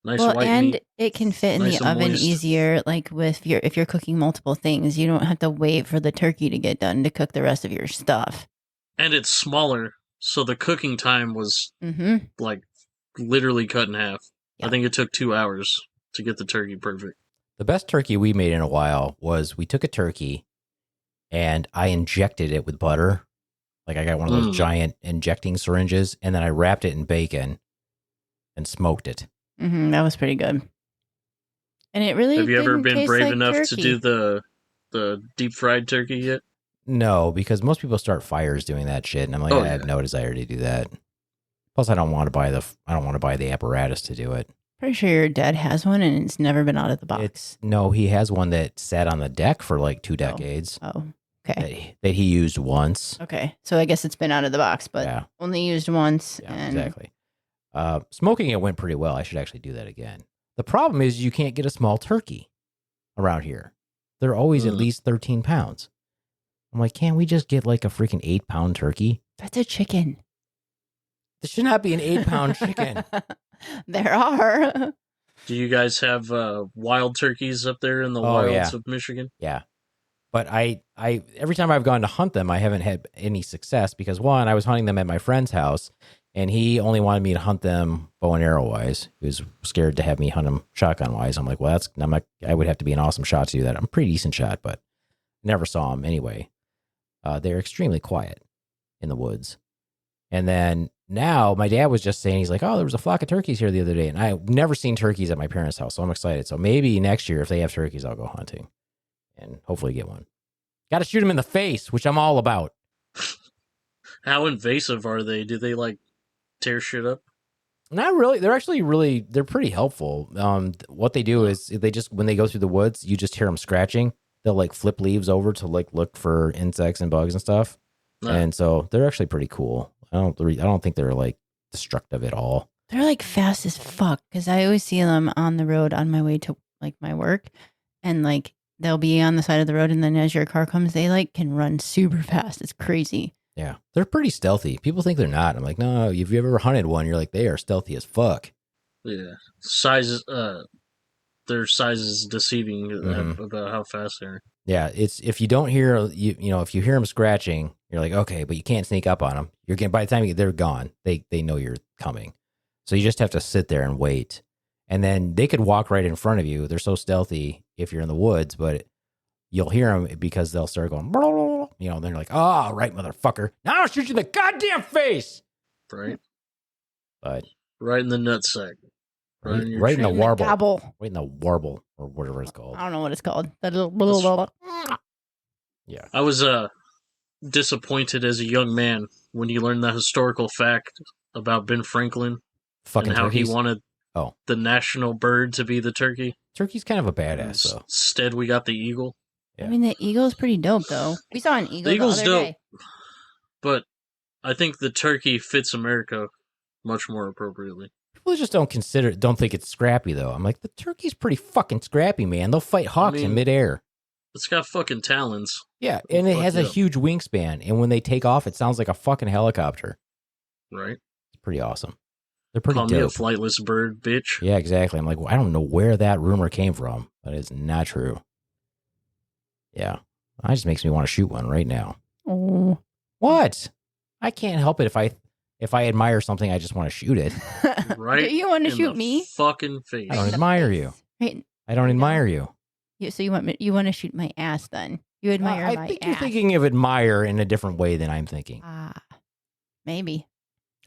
D: Nice
C: Well,
D: white
C: and
D: meat.
C: it can fit in
D: Nice
C: the
D: and
C: oven
D: moist.
C: easier. Like if you're cooking multiple things, you don't have to wait for the turkey to get done to cook the rest of your stuff.
D: And it's smaller, so the cooking time was
C: Mm-hmm.
D: like literally cut in half.
C: Yeah.
D: I think it took 2 hours to get the turkey perfect.
B: The best turkey we made in a while was we took a turkey and I injected it with butter. Like I got one of those giant injecting syringes, and then I wrapped it in bacon and smoked it.
C: Mm-hmm. That was pretty good. And it really
D: Have you ever
C: didn't
D: been
C: taste
D: brave
C: like
D: enough to
C: turkey.
D: do the deep fried turkey yet?
B: No, because most people start fires doing that shit, and I'm like,
D: Oh,
B: I have
D: yeah.
B: no desire to do that. Plus, I don't want to buy the apparatus to do it.
C: Pretty sure your dad has one and it's never been out of the box.
B: He has one that sat on the deck for like 2 decades
C: Oh, okay.
B: that he used once.
C: Okay. So I guess it's been out of the box, but
B: Yeah.
C: only used once.
B: Yeah,
C: and
B: exactly. Smoking it went pretty well. I should actually do that again. The problem is you can't get a small turkey around here. They're always at least 13 pounds. I'm like, can't we just get like a freaking 8-pound turkey?
C: That's a chicken.
B: This should not be an 8-pound chicken.
C: There are.
D: Do you guys have wild turkeys up there in the
B: Oh,
D: wilds
B: yeah.
D: of Michigan?
B: Yeah. But I every time I've gone to hunt them, I haven't had any success because one, I was hunting them at my friend's house and he only wanted me to hunt them bow and arrow wise. He was scared to have me hunt them shotgun wise. I'm like, well, I would have to be an awesome shot to do that. I'm a pretty decent shot, but never saw them anyway. They're extremely quiet in the woods. And then now my dad was just saying, he's like, oh, there was a flock of turkeys here the other day. And I've never seen turkeys at my parents' house. So I'm excited. So maybe next year, if they have turkeys, I'll go hunting and hopefully get one. Got to shoot them in the face, which I'm all about.
D: How invasive are they? Do they like tear shit up?
B: Not really. They're actually they're pretty helpful. What they do is they just, when they go through the woods, you just hear them scratching. They'll like flip leaves over to like look for insects and bugs and stuff.
D: No.
B: And so they're actually pretty cool. I don't think they're like destructive at all.
C: They're like fast as fuck because I always see them on the road on my way to like my work, and like they'll be on the side of the road, and then as your car comes, they like can run super fast. It's crazy.
B: Yeah, they're pretty stealthy. People think they're not. I'm like, no, if you ever hunted one, you're like, they are stealthy as fuck.
D: Yeah, sizes. Their size is deceiving about how fast they are.
B: Yeah, it's if you don't hear if you hear them scratching, you're like, okay, but you can't sneak up on them. You're getting, by the time they're gone, they know you're coming. So you just have to sit there and wait. And then they could walk right in front of you. They're so stealthy if you're in the woods, but you'll hear them because they'll start going, then they're like, oh, right, motherfucker. Now I'll shoot you in the goddamn face.
D: Right.
B: But
D: right in the nutsack.
B: Right in the warble.
C: Gobble.
B: Right in the warble or whatever it's called.
C: I don't know what it's called.
B: Yeah.
D: I was disappointed as a young man when you learned the historical fact about Ben Franklin
B: Fucking
D: and how
B: turkeys.
D: he wanted the national bird to be the turkey.
B: Turkey's kind of a badass, though.
D: Instead, we got the eagle.
B: Yeah.
C: I mean, the eagle's pretty dope, though. We saw an eagle
D: The eagle's
C: the other
D: dope,
C: day.
D: but I think the turkey fits America much more appropriately.
B: People just don't think it's scrappy, though. I'm like, the turkey's pretty fucking scrappy, man. They'll fight hawks in midair.
D: It's got fucking talons.
B: Yeah, and it has a huge wingspan, and when they take off, it sounds like a fucking helicopter.
D: Right.
B: It's pretty awesome. They're pretty
D: Call
B: dope.
D: me a flightless bird, bitch.
B: Yeah, exactly. I'm like, well, I don't know where that rumor came from, but it's not true. Yeah, that just makes me want to shoot one right now.
C: Oh.
B: What? I can't help it if I admire something, I just want to shoot it.
D: Right.
C: Do you want to
D: in
C: shoot
D: the
C: me?
D: Fucking face.
B: I don't admire you.
C: Right.
B: I don't admire you.
C: So you want to shoot my ass then? You admire my ass.
B: I think you're thinking of admire in a different way than I'm thinking.
C: Maybe.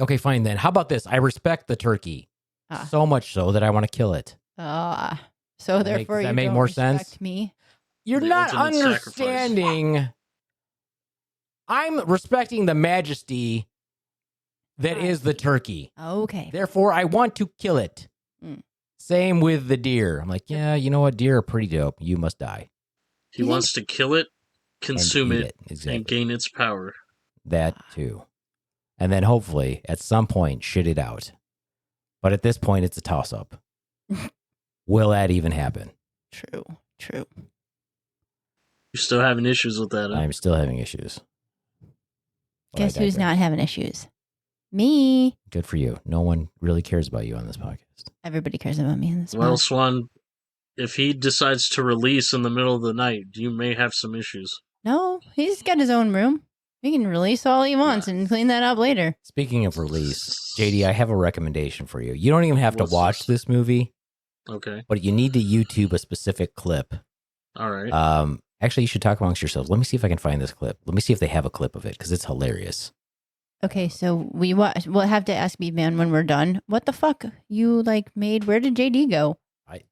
B: Okay, fine then. How about this? I respect the turkey so much so that I want to kill it.
C: So therefore,
B: does that
C: you
B: make
C: don't
B: more
C: respect
B: sense?
C: me.
B: You're
D: The
B: not
D: ultimate
B: understanding. I'm respecting the majesty that is the turkey.
C: Okay.
B: Therefore, I want to kill it. Same with the deer. I'm like, yeah, you know what? Deer are pretty dope. You must die.
D: He wants to kill it, consume
B: eat
D: it,
B: exactly.
D: and gain its power.
B: That too. And then hopefully, at some point, shit it out. But at this point, it's a toss-up. Will that even happen?
C: True.
D: You're still having issues with that, huh?
B: I'm still having issues. But
C: Guess
B: I
C: who's
B: digress.
C: not having issues? Me.
B: Good for you. No one really cares about you on this podcast.
C: Everybody cares about me in this.
D: Well,
C: month.
D: Swan, if he decides to release in the middle of the night, you may have some issues.
C: No, he's got his own room. He can release all he wants and clean that up later.
B: Speaking of release, JD, I have a recommendation for you. You don't even have
D: What's
B: to watch this movie,
D: Okay.
B: but you need to YouTube a specific clip.
D: All right.
B: Actually, you should talk amongst yourselves. Let me see if I can find this clip. Let me see if they have a clip of it because it's hilarious.
C: Okay, so we'll have to ask Beaveman when we're done. What the fuck you made? Where did JD go?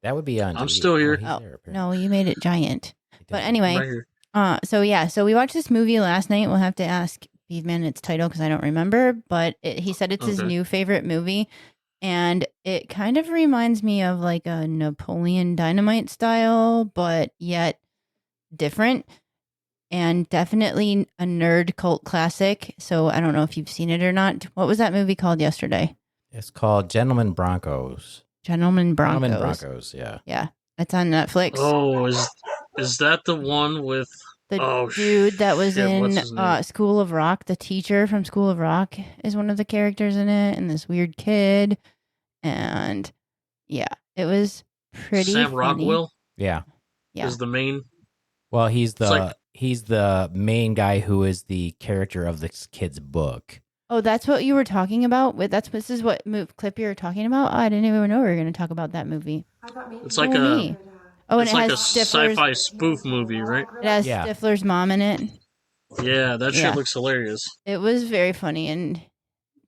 B: That would be on.
D: I'm
B: JD.
D: still here.
B: He's
C: Oh,
B: there, apparently.
C: no, you made it giant.
B: He
C: But
B: did.
C: anyway,
D: Right here.
C: so we watched this movie last night. We'll have to ask Beaveman its title because I don't remember. But he said it's his
D: Okay.
C: new favorite movie, and it kind of reminds me of like a Napoleon Dynamite style, but yet different. And definitely a nerd cult classic. So I don't know if you've seen it or not. What was that movie called yesterday?
B: It's called Gentlemen Broncos.
C: Gentlemen Broncos.
B: Gentlemen Broncos, yeah.
C: Yeah, it's on Netflix.
D: Oh, is that the one with
C: The dude that was
D: shit, what's
C: in
D: his name?
C: School of Rock, the teacher from School of Rock, is one of the characters in it, and this weird kid. And yeah, it was pretty
D: Sam
C: funny.
D: Rockwell
B: Yeah.
C: Yeah.
D: is the main?
B: Well, he's
D: like-
B: the main guy who is the character of this kid's book.
C: Oh, that's what you were talking about? This is what clip you were talking about? Oh, I didn't even know we were going to talk about that movie.
D: It's like
C: me. Oh, and
D: it's
C: it
D: like
C: has
D: a
C: Stifler's,
D: sci-fi spoof movie, right?
C: it has
B: Yeah.
C: Stifler's mom in it.
D: Yeah, that
C: Yeah.
D: shit looks hilarious.
C: It was very funny, and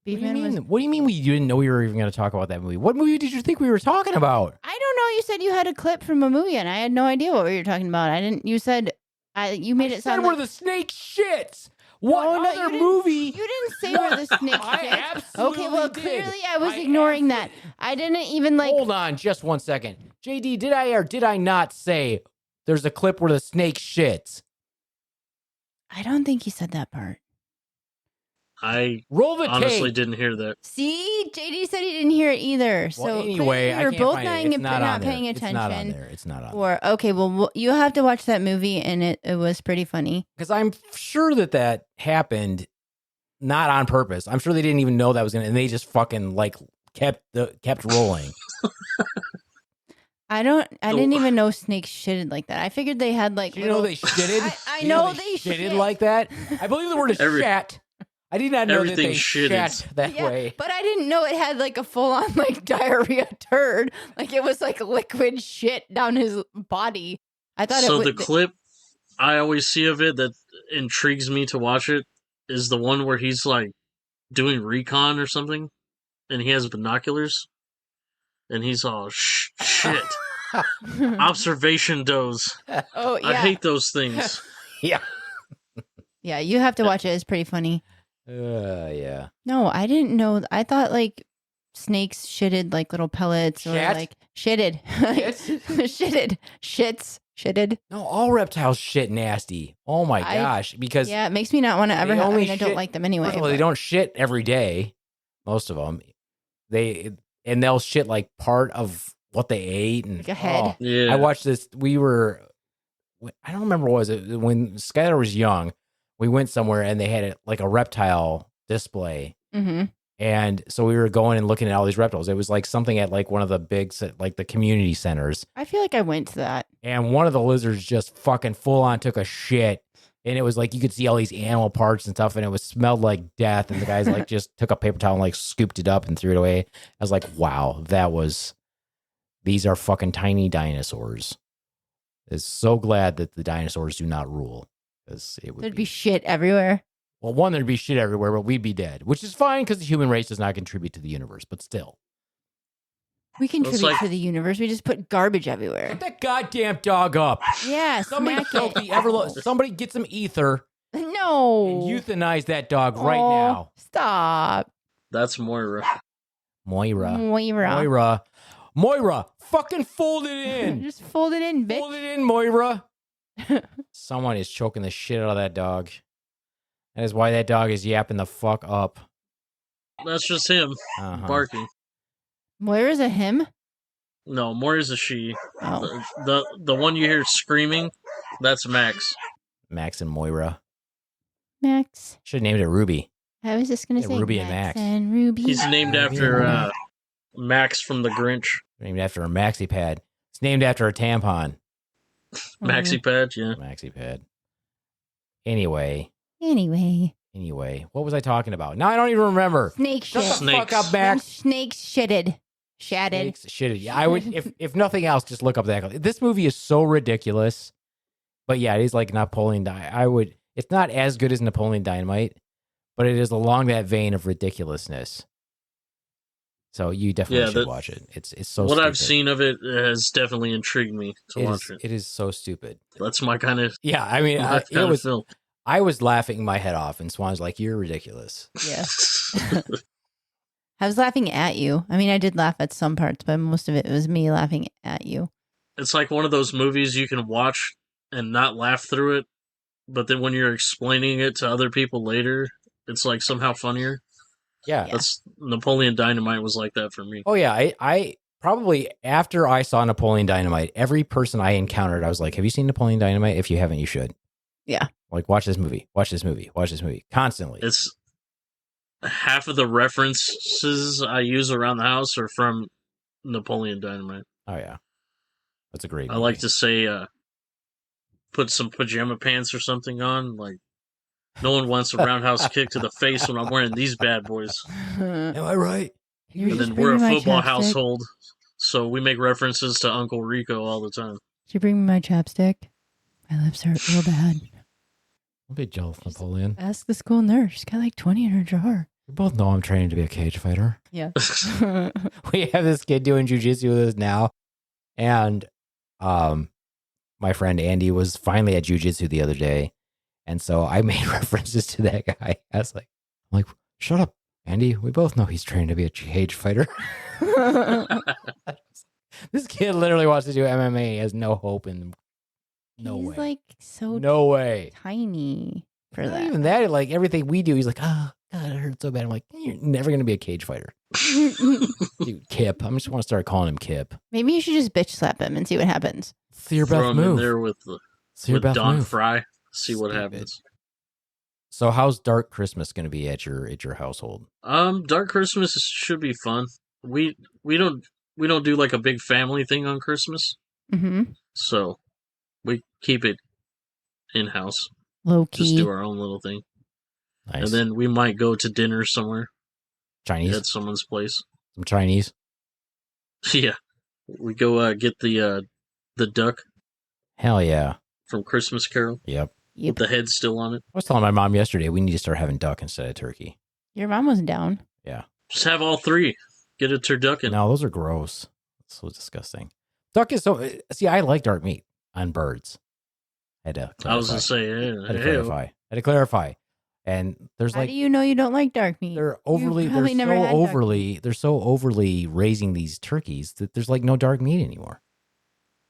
C: Beaveman was...
B: What do you mean you didn't know we were even going to talk about that movie? What movie did you think we were talking about?
C: I don't know. You said you had a clip from a movie, and I had no idea what we were talking about. You said You made it sound
B: where
C: like
B: the snake shits. What
C: Oh, no,
B: other
C: you didn't-
B: movie?
C: you didn't say where the snake
B: I
C: shits.
B: absolutely
C: Okay, well,
B: did.
C: clearly I was ignoring that. I didn't even like.
B: Hold on, just 1 second. JD, did I or did I not say there's a clip where the snake shits?
C: I don't think you said that part.
D: I
B: Roll the
D: honestly
B: tape.
D: didn't hear that.
C: See, JD said he didn't hear it either. So
B: Well, anyway, I
C: you're
B: can't
C: both
B: find
C: not,
B: it. It's not on
C: paying
B: there.
C: attention.
B: It's not on there. It's not on there.
C: Or okay, well, you have to watch that movie, and it was pretty funny.
B: Because I'm sure that happened not on purpose. I'm sure they didn't even know that was gonna, and they just fucking like kept rolling.
C: I didn't even know snakes shitted like that. I figured they had like.
B: Do you know they shitted?
C: I
B: Do you
C: know they
B: shitted
C: shit.
B: like that. I believe the word is shat. I did not know that
D: Everything
B: they
D: shitted.
B: shat that way.
C: But I didn't know it had like a full on like diarrhea turd. Like it was like liquid shit down his body. I thought
D: So
C: it
D: the clip I always see of it that intrigues me to watch it is the one where he's like doing recon or something, and he has binoculars, and he's all shit. Observation does.
C: Oh yeah.
D: I hate those things.
B: Yeah.
C: Yeah, you have to watch it. It's pretty funny.
B: Yeah.
C: No, I didn't know. I thought like snakes shitted like little pellets or
B: Shat?
C: like shitted. Shitted.
B: No, all reptiles shit nasty. Oh my
C: I-
B: gosh. Because
C: Yeah, it makes me not want to ever.
B: They
C: I
B: only
C: mean, I don't
B: shit-
C: like them anyway.
B: first of all, they
C: but-
B: don't shit every day. Most of them. They'll shit like part of what they ate. And
C: Like a head.
D: Yeah.
B: I watched this. I don't remember what was it when Skylar was young. We went somewhere and they had like a reptile display,
C: Mhm.
B: and so we were going and looking at all these reptiles. It was like something at like one of the big, like the community centers,
C: I feel like I went to that.
B: and one of the lizards just fucking full on took a shit, and it was like you could see all these animal parts and stuff, and it was smelled like death. And the guys like just took a paper towel and like scooped it up and threw it away. I was like, wow, these are fucking tiny dinosaurs. Is so glad that the dinosaurs do not rule, because it would
C: There'd be shit everywhere.
B: well, one, there'd be shit everywhere, but we'd be dead, which is fine because the human race does not contribute to the universe. But still,
C: We contribute
D: like-
C: to the universe. We just put garbage everywhere.
B: put that goddamn dog up.
C: Yeah,
B: Somebody
C: smack it.
B: somebody get some ether and
C: No.
B: euthanize that dog right
C: Aw,
B: now.
C: Stop.
D: That's Moira.
B: Moira,
C: Moira.
B: Moira, fucking fold it in.
C: Just fold it in, bitch.
B: Fold it in, Moira. Someone is choking the shit out of that dog. That is why that dog is yapping the fuck up.
D: That's just him
B: Uh-huh.
D: barking.
C: Moira's a him?
D: No, Moira's a she.
C: Oh.
D: The one you hear screaming, that's Max.
B: Max and Moira.
C: Max.
B: Should have named it Ruby.
C: I was just going to
B: Yeah,
C: say
B: Ruby and Max.
C: and Ruby.
D: He's named
B: Ruby
D: after
B: and
D: Max from The Grinch.
B: Named after a maxi pad. It's named after a tampon.
D: Maxi Pad, yeah.
B: Maxi pad. Anyway,
C: Anyway.
B: what was I talking about? Now I don't even remember.
C: Snake
B: Shut
C: shit.
B: the fuck
D: Snakes.
B: up, Max.
C: Snakes shitted. Shatted.
B: Snakes, shit. Yeah, I would if nothing else, just look up that. This movie is so ridiculous. But yeah, it is like Napoleon Dynamite. It's not as good as Napoleon Dynamite, but it is along that vein of ridiculousness. So you definitely should watch it. It's so
D: what
B: stupid.
D: I've seen of it has definitely intrigued me to watch it.
B: It is so stupid.
D: That's my kind of
B: Yeah, I mean,
D: kind of film.
B: I was laughing my head off, and Swan's like, "You're ridiculous."
C: Yeah. I was laughing at you. I mean, I did laugh at some parts, but most of it was me laughing at you.
D: It's like one of those movies you can watch and not laugh through it, but then when you're explaining it to other people later, it's like somehow funnier.
B: Yeah.
D: That's Napoleon Dynamite was like that for me.
B: Oh yeah, I probably after I saw Napoleon Dynamite, every person I encountered, I was like, "Have you seen Napoleon Dynamite? If you haven't, you should."
C: Yeah.
B: Like, watch this movie. Watch this movie. Watch this movie constantly.
D: It's half of the references I use around the house are from Napoleon Dynamite.
B: Oh yeah, that's a great.
D: I
B: movie.
D: like to say, put some pajama pants or something on. Like, no one wants a roundhouse kick to the face when I'm wearing these bad boys.
B: Am I right?
C: You're
D: And
C: just
D: then we're a
C: bringing my
D: football
C: chapstick.
D: household, so we make references to Uncle Rico all the time.
C: Did you bring me my chapstick? My lips hurt real bad.
B: I'll be jealous, Napoleon.
C: Ask the school nurse. She's got like 20 in her drawer.
B: We both know I'm training to be a cage fighter.
C: Yeah.
B: We have this kid doing jujitsu with us now, and my friend Andy was finally at jujitsu the other day. And so I made references to that guy. I'm like, shut up, Andy. We both know he's trained to be a cage fighter. This kid literally wants to do MMA. He has no hope in no
C: He's
B: way.
C: like so
B: No way.
C: tiny for
B: Not
C: that.
B: even that, like everything we do, he's like, oh, God, it hurts so bad. I'm like, you're never going to be a cage fighter. Dude, Kip. I just want to start calling him Kip.
C: Maybe you should just bitch slap him and see what happens.
B: It's your
D: Throw
B: best
D: him in
B: move.
D: there with
B: Don
D: Don Fry. See what happens.
B: So how's Dark Christmas going to be at your household?
D: Dark Christmas should be fun. We don't do like a big family thing on Christmas,
C: Mm-hmm.
D: so we keep it in house.
C: Low
D: Just
C: key.
D: do our own little thing,
B: Nice.
D: and then we might go to dinner somewhere
B: Chinese.
D: at someone's place.
B: Some Chinese.
D: Yeah, we go get the duck
B: Hell yeah.
D: from Christmas Carol
B: Yep.
C: Yep.
D: with the head still on it.
B: I was telling my mom yesterday we need to start having duck instead of turkey.
C: Your mom was down.
B: Yeah.
D: Just have all three. Get a turducken.
B: No, those are gross. So disgusting. Duck is so. See, I like dark meat on birds. I had to clarify.
D: I was gonna say,
B: had to clarify. And there's
C: How
B: like
C: do you know you don't like dark meat?
B: they're overly
C: You've
B: they're
C: probably never
B: so
C: had dark
B: overly they're so overly raising these turkeys that there's like no dark meat anymore.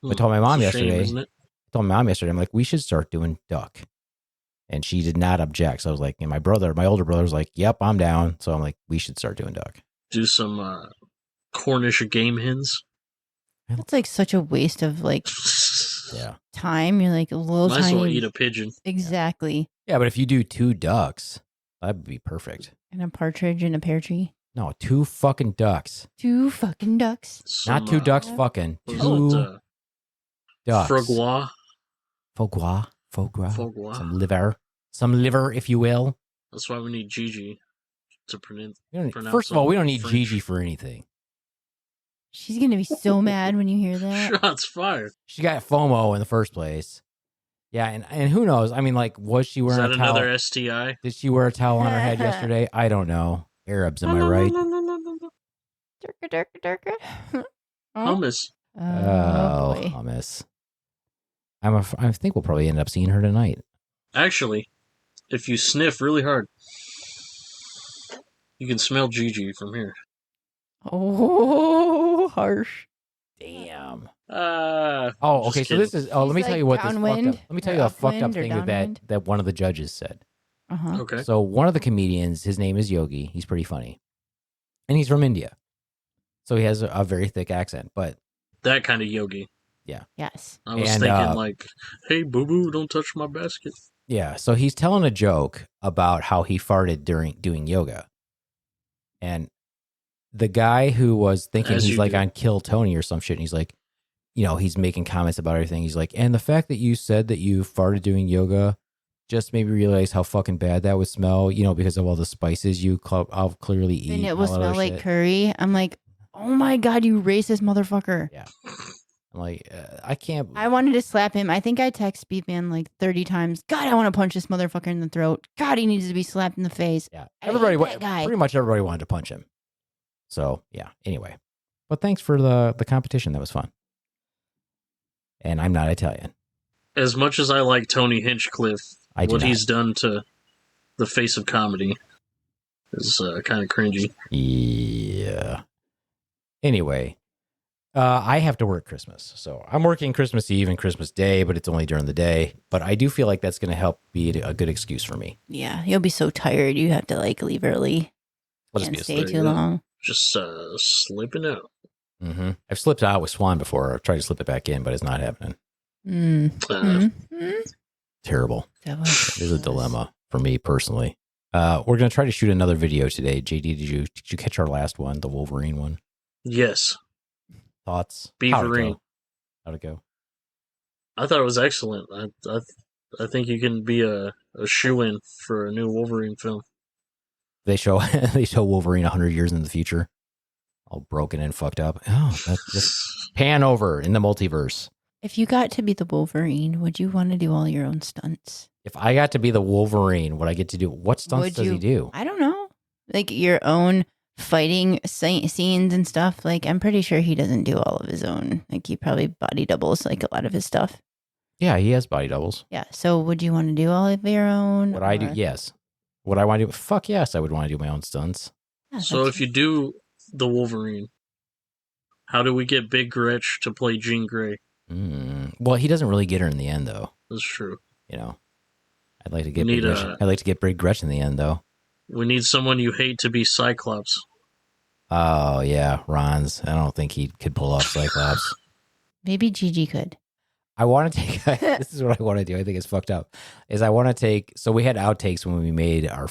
B: I told my mom
D: It's a shame,
B: yesterday.
D: isn't it?
B: I told my mom yesterday, I'm like, we should start doing duck. And she did not object. So I was like, and my older brother was like, yep, I'm down. So I'm like, we should start doing duck.
D: Do some Cornish game hens.
C: That's like such a waste of like
B: Yeah.
C: time. You're like a little
D: Might as
C: tiny.
D: well eat a pigeon.
C: Exactly.
B: Yeah, but if you do 2 ducks, that would be perfect.
C: And a partridge in a pear tree.
B: No, 2 fucking ducks.
C: 2 fucking ducks.
B: Not 2 ducks fucking.
D: what
B: 2
D: was it,
B: ducks.
D: Frogua.
B: Foie gras.
D: Fogua.
B: Some liver, if you will.
D: That's why we need Gigi to pronounce.
B: First of all, we don't need
D: French.
B: Gigi for anything.
C: She's going to be so mad when you hear that.
D: Shots fired.
B: She got FOMO in the first place. Yeah, and who knows? I mean, like, was she
D: Is
B: wearing
D: that
B: a towel?
D: another STI?
B: Did she wear a towel on her head yesterday? I don't know. Arabs, am I right?
C: Durka.
D: Hummus.
B: Oh,
C: boy.
B: hummus. I think we'll probably end up seeing her tonight.
D: Actually, if you sniff really hard, you can smell Gigi from here.
C: Oh, harsh.
B: Damn.
D: Oh,
B: Okay. So this is. Oh, let me
C: She's
B: tell
C: like
B: you what this fucked
C: downwind
B: up. Let me tell
C: or
B: you a fucked up
C: upwind or
B: thing
C: downwind.
B: that one of the judges said.
C: Uh-huh.
D: okay.
B: So one of the comedians, his name is Yogi. He's pretty funny, and he's from India, so he has a very thick accent. But
D: That kind of yogi.
C: Yes.
D: I was
B: And,
D: thinking like, hey, boo-boo, don't touch my basket.
B: yeah, so he's telling a joke about how he farted during doing yoga, and the guy who was thinking
D: As
B: he's
D: you
B: like
D: do.
B: on Kill Tony or some shit, and he's like, he's making comments about everything. He's like, and the fact that you said that you farted doing yoga just made me realize how fucking bad that would smell, because of all the spices I'll clearly eat.
C: And it
B: and
C: will
B: all that
C: smell
B: other
C: like
B: shit.
C: curry. I'm like, oh my God, you racist motherfucker.
B: Yeah. I'm like, I can't.
C: I wanted to slap him. I think I text Beatman like 30 times. God, I want to punch this motherfucker in the throat. God, he needs to be slapped in the face.
B: Yeah,
C: I hate
B: everybody,
C: that guy.
B: pretty much everybody wanted to punch him. So yeah. Anyway, but thanks for the competition. That was fun. And I'm not Italian.
D: As much as I like Tony Hinchcliffe,
B: I do
D: what
B: not.
D: he's done to the face of comedy is kind of cringy.
B: Yeah. Anyway, I have to work Christmas. So I'm working Christmas Eve and Christmas Day, but it's only during the day. But I do feel like that's going to help be a good excuse for me.
C: Yeah, you'll be so tired. You have to like leave early.
B: I'll just
C: Can't
B: be
C: stay
B: asleep.
C: too long.
D: Just slipping out.
B: Mm-hmm. I've slipped out with Swan before. I've tried to slip it back in, but it's not happening. Terrible. There's a dilemma for me personally. We're going to try to shoot another video today. JD, did you catch our last one, the Wolverine one?
D: Yes.
B: Thoughts?
D: Beaverine.
B: How'd it go?
D: I thought it was excellent. I think you can be a shoe-in for a new Wolverine film.
B: They show Wolverine 100 years in the future, all broken and fucked up. Oh, that's just pan over in the multiverse.
C: If you got to be the Wolverine, would you want to do all your own stunts?
B: If I got to be the Wolverine, would I get to do what stunts
C: Would
B: does he
C: you-
B: do?
C: I don't know. Like your own fighting scenes and stuff. Like I'm pretty sure he doesn't do all of his own. Like he probably body doubles like a lot of his stuff.
B: Yeah, he has body doubles.
C: Yeah. So would you want to do all of your own?
B: Would I do? Yes. Would I want to do? Fuck yes, I would want to do my own stunts.
C: Yeah,
D: So
C: that's-
D: if you do the Wolverine, how do we get Big Gretch to play Jean Grey?
B: Well, he doesn't really get her in the end, though.
D: That's true.
B: You know, I'd like to get
D: We
B: Big
D: need
B: Gretchen. I'd like to get Big Gretchen in the end, though.
D: We need someone you hate to be Cyclops.
B: Oh yeah, Ron's. I don't think he could pull off Cyclops.
C: maybe Gigi could.
B: I want to take. This is what I want to do. I think it's fucked up. Is I want to take. So we had outtakes when we made our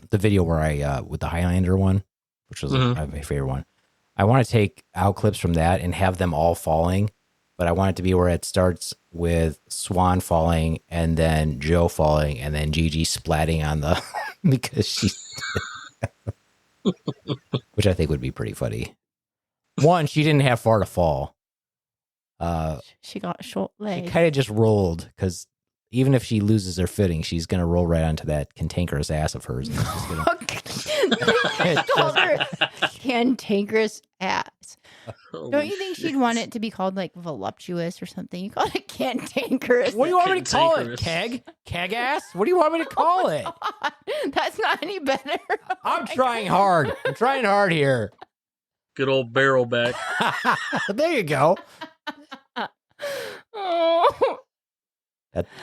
B: the video where I with the Highlander one, which was my favorite one. I want to take out clips from that and have them all falling, but I want it to be where it starts with Swan falling and then Joe falling and then Gigi splatting on the because she, which I think would be pretty funny. One, she didn't have far to fall.
C: She got short
B: She
C: legs.
B: kind of just rolled because even if she loses her footing, she's gonna roll right onto that cantankerous ass of hers. And it's just gonna,
C: Called her cantankerous ass. Don't you think she'd want it to be called like voluptuous or something? You call it cantankerous.
B: what do you want me to call it?
D: Cantankerous.
B: Keg ass? What do you want me to call it?
C: God, that's not any better.
B: I'm trying hard. I'm trying hard here.
D: Good old barrel back.
B: There you go.
C: Oh,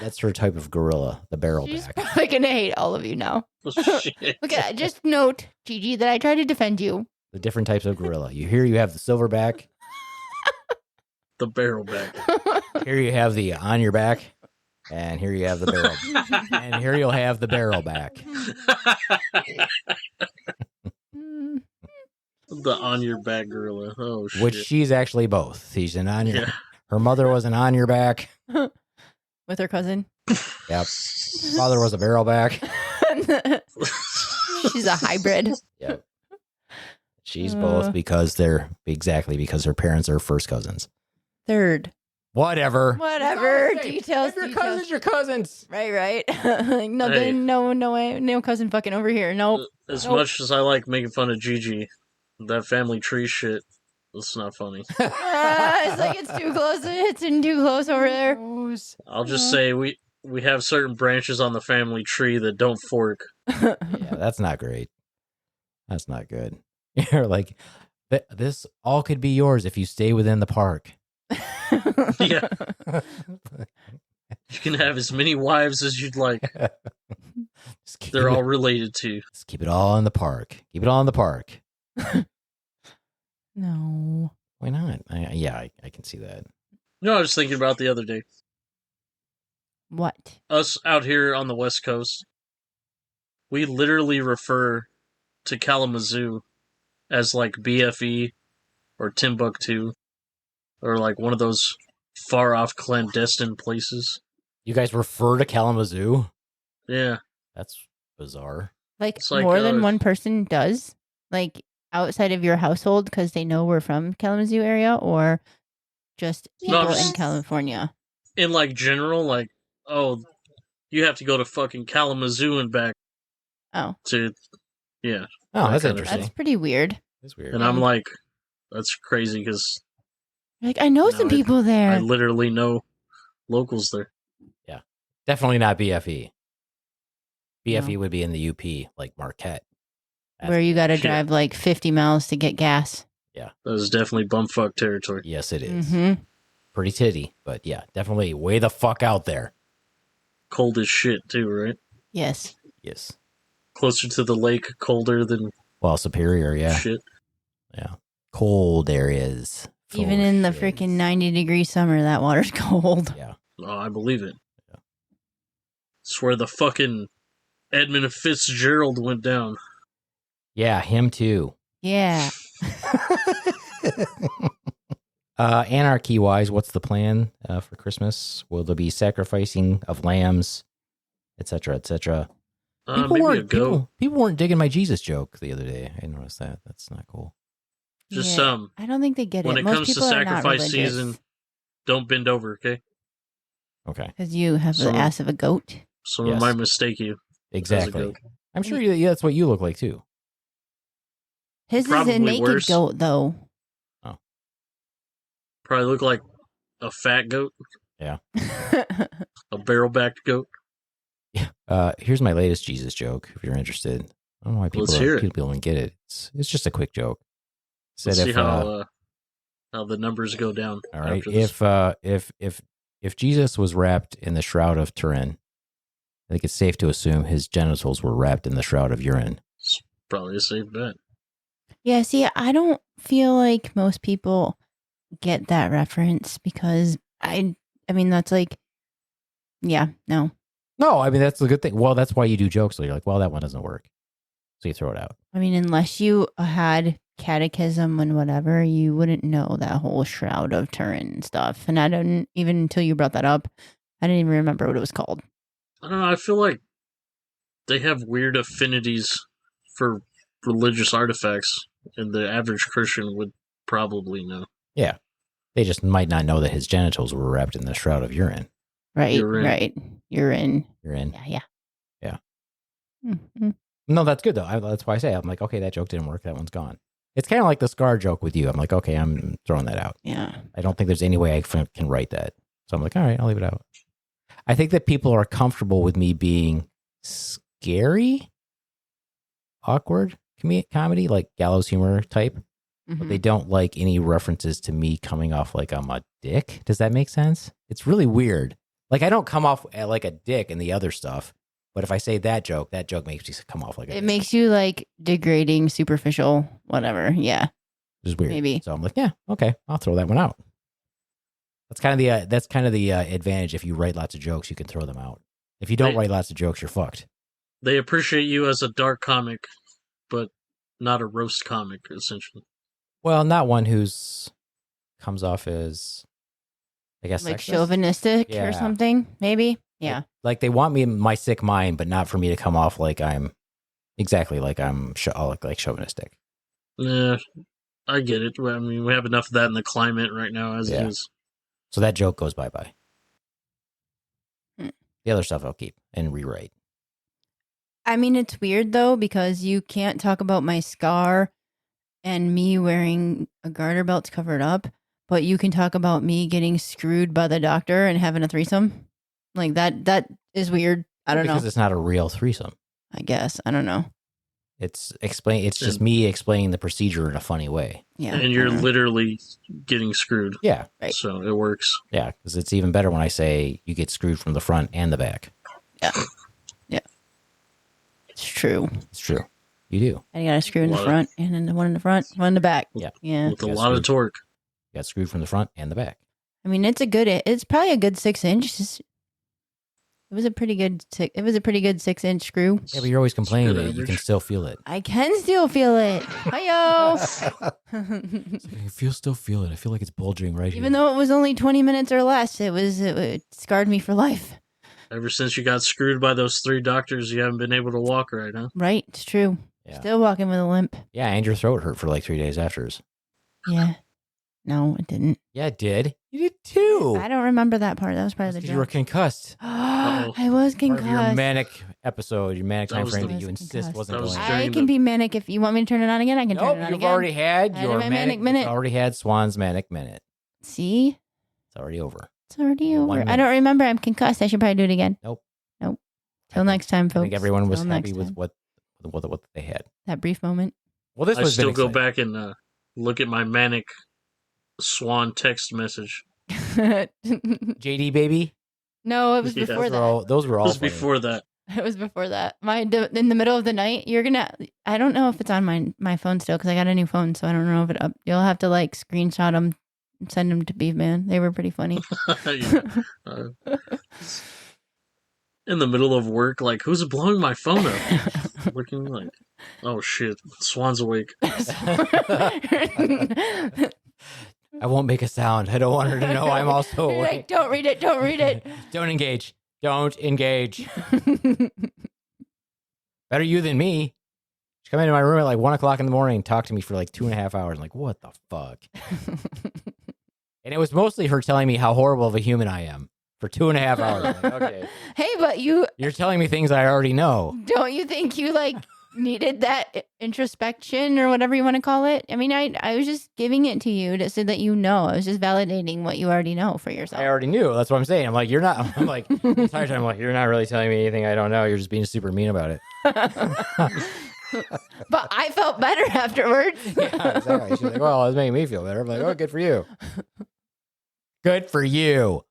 B: That's her type of gorilla, the barrel
C: she's
B: back.
C: probably gonna hate all of you now.
D: Shit.
C: Look at that. Just note, Gigi, that I tried to defend you.
B: The different types of gorilla. You have the silverback.
D: The barrel back.
B: Here you have the on your back. And here you have the barrel. And here you'll have the barrel back.
C: Mm.
D: The on your back gorilla. Oh shit.
B: Which she's actually both. She's an on your
D: Yeah.
B: Her mother was an on your back.
C: With her cousin.
B: Yep. Father was a barrel back.
C: She's a hybrid.
B: Yep. She's both because because her parents are first cousins.
C: Third.
B: Whatever.
C: Whatever.
B: Hey,
C: Details.
B: if your
C: details.
B: cousins, your cousins.
C: Right. Like, no,
D: Hey.
C: no way. No cousin fucking over here. Nope.
D: As
C: Nope.
D: much as I like making fun of Gigi, that family tree shit, it's not funny.
C: It's like it's too close. It's in too close over there.
D: I'll just say we have certain branches on the family tree that don't fork.
B: Yeah, that's not great. That's not good. You're like, this all could be yours if you stay within the park.
D: Yeah. You can have as many wives as you'd like.
B: Just keep
D: They're
B: it-
D: all related to.
B: Just keep it all in the park. Keep it all in the park.
C: No.
B: Why not? I can see that.
D: You know, I was thinking about the other day.
C: What?
D: Us out here on the West Coast, we literally refer to Kalamazoo as like BFE or Timbuktu or like one of those far off clandestine places.
B: You guys refer to Kalamazoo?
D: Yeah.
B: That's bizarre.
C: Like,
D: It's like,
C: more than one person does? Like outside of your household because they know we're from Kalamazoo area, or just
D: No,
C: people
D: just-
C: in California?
D: In like general, like, oh, you have to go to fucking Kalamazoo and back
C: Oh,
D: to, yeah.
B: Oh,
D: That
B: that's
D: kind of
B: interesting.
C: that's pretty weird.
B: That's weird.
D: And I'm like, that's crazy because
C: Like, I know
D: No,
C: some
D: I-
C: people
D: I
C: there.
D: literally know locals there.
B: Definitely not BFE. BFE
C: No.
B: would be in the UP, like Marquette. That's-
C: Where you got to
D: Shit.
C: drive like 50 miles to get gas.
D: That is definitely bumfuck territory.
B: Yes, it is.
C: Mm-hmm.
B: Pretty titty, but yeah, definitely way the fuck out there.
D: Cold as shit too, right?
C: Yes.
B: Yes.
D: Closer to the lake, colder than
B: Well, Superior, yeah.
D: shit.
B: Yeah. Cold areas.
C: Even
B: For
C: in the
B: shit.
C: freaking 90-degree summer, that water's cold.
B: Yeah.
D: Oh, I believe it.
B: Yeah.
D: It's where the fucking Edmund Fitzgerald went down.
B: Yeah, him too.
C: Yeah.
B: Anarchy wise, what's the plan for Christmas? Will there be sacrificing of lambs, etc., etc.?
D: Maybe a goat.
B: People weren't digging my Jesus joke the other day. I noticed that. That's not cool.
D: Just
C: Yeah. I don't think they get
D: when
C: it.
D: it
C: Most
D: comes to
C: people are not
D: sacrifice season,
C: religious
D: don't bend over, okay?
B: Okay,
C: because you have
D: So-
C: the ass of a goat.
D: Someone
B: Yes.
D: might mistake you.
B: exactly.
D: goat.
B: I'm sure that's what you look like too.
C: His is
D: Probably
C: a naked
D: worse.
C: goat, though.
D: Probably look like a fat goat.
B: Yeah.
D: A barrel-backed goat.
B: Here's my latest Jesus joke. If you're interested, I don't know why
D: Let's hear it.
B: people don't get it. It's just a quick joke.
D: Let's see how the numbers go down.
B: All right.
D: After this.
B: If Jesus was wrapped in the shroud of Turin, I think it's safe to assume his genitals were wrapped in the shroud of urine.
D: It's probably a safe bet.
C: Yeah, see, I don't feel like most people get that reference because I mean, that's like, yeah, no.
B: No, I mean, that's the good thing. Well, that's why you do jokes. So you're like, well, that one doesn't work. So you throw it out.
C: I mean, unless you had catechism and whatever, you wouldn't know that whole Shroud of Turin stuff. And I didn't, even until you brought that up, I didn't even remember what it was called.
D: I don't know. I feel like they have weird affinities for religious artifacts, and the average Christian would probably know.
B: Yeah. They just might not know that his genitals were wrapped in the shroud of urine.
C: Right,
D: Urine.
C: right. You're in.
B: You're in.
C: Yeah.
B: Yeah.
C: Mm-hmm.
B: No, that's good, though. That's why I say, I'm like, okay, that joke didn't work. That one's gone. It's kind of like the scar joke with you. I'm like, okay, I'm throwing that out.
C: Yeah.
B: I don't think there's any way I can write that. So I'm like, all right, I'll leave it out. I think that people are comfortable with me being scary, awkward comedy, like gallows humor type, but they don't like any references to me coming off like I'm a dick. Does that make sense? It's really weird. Like, I don't come off like a dick in the other stuff, but if I say that joke makes me come off like a dick.
C: It makes you like degrading, superficial, whatever. Yeah.
B: Which is weird.
C: Maybe.
B: So I'm like, yeah, okay, I'll throw that one out. That's kind of the advantage. If you write lots of jokes, you can throw them out. If you don't write lots of jokes, you're fucked.
D: They appreciate you as a dark comic, but not a roast comic, essentially.
B: Well, not one who's comes off as, I guess,
C: Like
B: sexist?
C: chauvinistic
B: Yeah.
C: or something, maybe. Yeah.
B: Like they want me in my sick mind, but not for me to come off like I'm like chauvinistic.
D: Yeah, I get it. I mean, we have enough of that in the climate right now as it is.
B: So that joke goes bye-bye.
C: Hmm.
B: The other stuff I'll keep and rewrite.
C: I mean, it's weird though, because you can't talk about my scar and me wearing a garter belt covered up, but you can talk about me getting screwed by the doctor and having a threesome. Like that is weird. I don't know.
B: Because it's not a real threesome.
C: I guess. I don't know.
B: It's just me explaining the procedure in a funny way.
C: Yeah.
D: And you're literally getting screwed.
B: Yeah.
C: Right.
D: So it works.
B: Yeah, because it's even better when I say you get screwed from the front and the back.
C: Yeah. Yeah. It's true.
B: It's true. You do.
C: And you got a screw in the front and then the one in the front, one in the back.
B: Yeah.
C: Yeah.
D: With a lot of torque.
B: You got screwed from the front and the back.
C: I mean, it's probably a good 6 inch. It was a pretty good 6-inch screw.
B: Yeah, but you're always complaining
D: good
B: that you can
D: average.
B: still feel it.
C: I can still feel it. Hi-yo.
B: I still feel it. I feel like it's bulging right here.
C: Even though it was only 20 minutes or less, it scarred me for life.
D: Ever since you got screwed by those 3 doctors, you haven't been able to walk right, huh?
C: Right, it's true.
B: Yeah.
C: Still walking with a limp.
B: Yeah, and your throat hurt for like 3 days afterwards.
C: Yeah. No, it didn't.
B: Yeah, it did. You did too.
C: I don't remember that part. That was part of the
B: Because you were
C: joke.
B: concussed.
C: I was
B: Part of your
C: concussed.
B: manic episode, your manic
D: That
B: time
D: was
B: frame
D: the-
B: that you
C: I was
B: insist
C: concussed.
B: wasn't
D: That was
B: going.
D: during
C: I
D: the-
C: can be manic if you want me to turn it on again. I can turn
B: Nope,
C: it on
B: you've
C: again.
B: already had
C: I
B: your
C: had my manic minute.
B: You've already had Swan's manic minute.
C: See?
B: It's already over.
C: It's already
B: Your 1
C: over. I
B: minute.
C: don't remember. I'm concussed. I should probably do it again.
B: Nope.
C: Till next time, folks.
B: I think everyone was
C: Till
B: happy
C: next
B: with
C: time.
B: what they had.
C: That brief moment.
B: Well, this
D: I
B: was
D: still go back and look at my Manic Swan text message.
B: JD baby.
C: No, it was
D: Yeah.
C: before
B: Those were all
D: It was
B: funny.
D: before that.
C: It was before that. In the middle of the night, I don't know if it's on my phone still because I got a new phone, so I don't know if you'll have to like screenshot them and send them to Beaveman. They were pretty funny.
D: Yeah. In the middle of work, like, who's blowing my phone up? Looking like, oh shit, Swan's awake.
B: I won't make a sound. I don't want her to know I'm also
C: You're
B: awake.
C: like, don't read it. Don't read it.
B: Don't engage. Don't engage. Better you than me. She come into my room at like 1 o'clock in the morning and talk to me for like 2.5 hours. I'm like, what the fuck? And it was mostly her telling me how horrible of a human I am for 2.5 hours. I'm like, okay.
C: Hey, but
B: You're telling me things I already know.
C: don't you think you like needed that introspection or whatever you want to call it. I mean, I was just giving it to you so that you know. I was just validating what you already know for yourself.
B: I already knew. That's what I'm saying. I'm like, you're not. I'm like, the entire time, I'm like, you're not really telling me anything I don't know. You're just being super mean about it.
C: But I felt better afterwards.
B: Yeah, exactly. She's like, well, it's making me feel better. I'm like, oh, good for you. Good for you.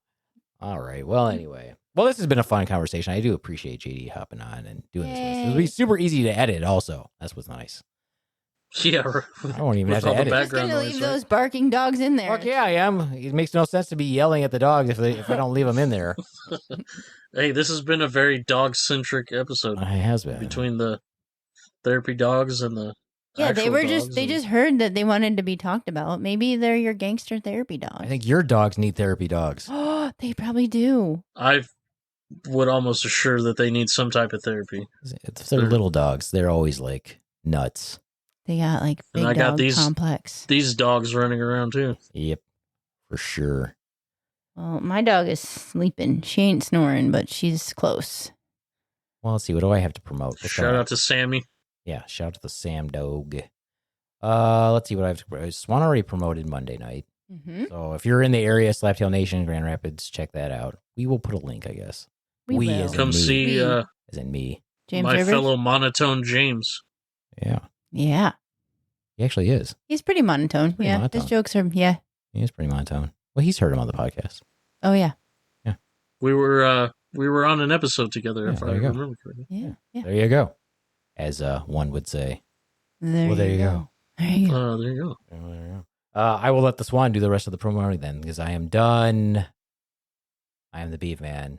B: All right. Well, anyway. Well, this has been a fun conversation. I do appreciate JD hopping on and doing this.
C: Yay.
B: It'll be super easy to edit also. That's what's nice.
D: Yeah, right.
B: I don't even have
D: With
B: to
D: all the
B: edit.
C: Just
D: background
C: gonna
D: noise,
C: leave
D: right?
C: those barking dogs in there.
B: Fuck yeah, I am. It makes no sense to be yelling at the dogs if I don't leave them in there.
D: Hey, this has been a very dog-centric episode
B: It has been.
D: between the therapy dogs and the
C: Yeah, they
D: actual
C: were
D: dogs
C: they
D: and-
C: just heard that they wanted to be talked about. Maybe they're your gangster therapy dogs.
B: I think your dogs need therapy dogs.
C: Oh, they probably do.
D: I would almost assure that they need some type of therapy.
B: If they're little dogs, they're always like nuts.
C: They got like
D: And
C: big
D: I got
C: dog
D: these-
C: complex.
D: These dogs running around too.
B: Yep, for sure.
C: Well, my dog is sleeping. She ain't snoring, but she's close.
B: Well, let's see. What do I have to promote? What's
D: Shout
B: going on?
D: out to Sammy.
B: Yeah, shout out to the Sam dog. Let's see what I have to. Swan already promoted Monday night.
C: Mm-hmm.
B: So if you're in the area, Slaptail Nation, Grand Rapids, check that out. We will put a link, I guess.
C: We will.
B: as in
D: Come
B: me,
D: see
C: We-
B: as in me.
C: James
D: my
C: Rivers?
D: fellow monotone James.
B: Yeah,
C: Yeah.
B: he actually is.
C: He's pretty monotone.
B: Pretty
C: yeah.
B: monotone.
C: His jokes are, yeah.
B: He is pretty monotone. Well, he's heard him on the podcast.
C: Oh, yeah.
D: We were on an episode together,
B: Yeah,
D: if I
B: there you go.
D: remember correctly.
C: Yeah. Yeah.
B: There you go. As one would say.
C: There,
B: Well, there you go.
C: There you go.
D: There you go.
B: There you go. I will let the Swan do the rest of the promoting then, because I am done. I am the Beaveman.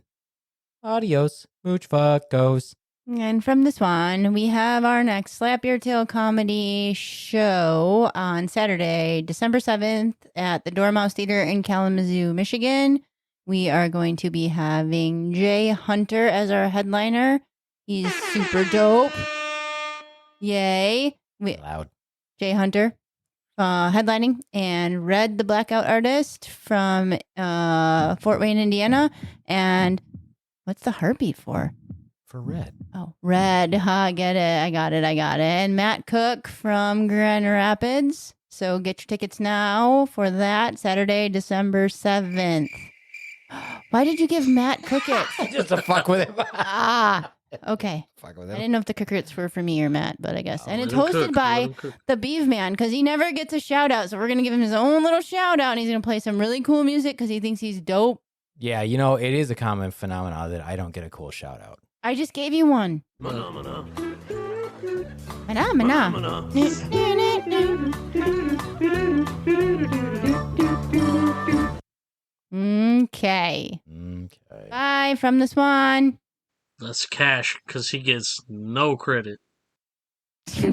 B: Adios. Mooch fuckos.
C: And from this one, we have our next Slap Your Tail comedy show on Saturday, December 7th at the Dormouse Theater in Kalamazoo, Michigan. We are going to be having Jay Hunter as our headliner. He's super dope. Yay.
B: Loud.
C: Jay Hunter headlining, and Red the Blackout Artist from Fort Wayne, Indiana. And what's the heartbeat for?
B: For Red.
C: Oh, Red. I get it. I got it. And Matt Cook from Grand Rapids. So get your tickets now for that Saturday, December 7th. Why did you give Matt crickets?
B: Just to fuck with him.
C: Ah, okay.
B: Fuck with
C: I
B: him.
C: didn't know if the crickets were for me or Matt, but I guess. And it's
D: Let him
C: hosted
D: cook,
C: by
D: let him cook.
C: the Beaveman, because he never gets a shout out. So we're going to give him his own little shout out, and he's going to play some really cool music because he thinks he's dope.
B: Yeah, you know, it is a common phenomenon that I don't get a cool shout out.
C: I just gave you one.
E: Phenomena.
C: Phenomena. Okay.
B: Okay.
C: Bye from the Swan.
D: That's Cash, because he gets no credit.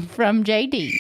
C: From JD.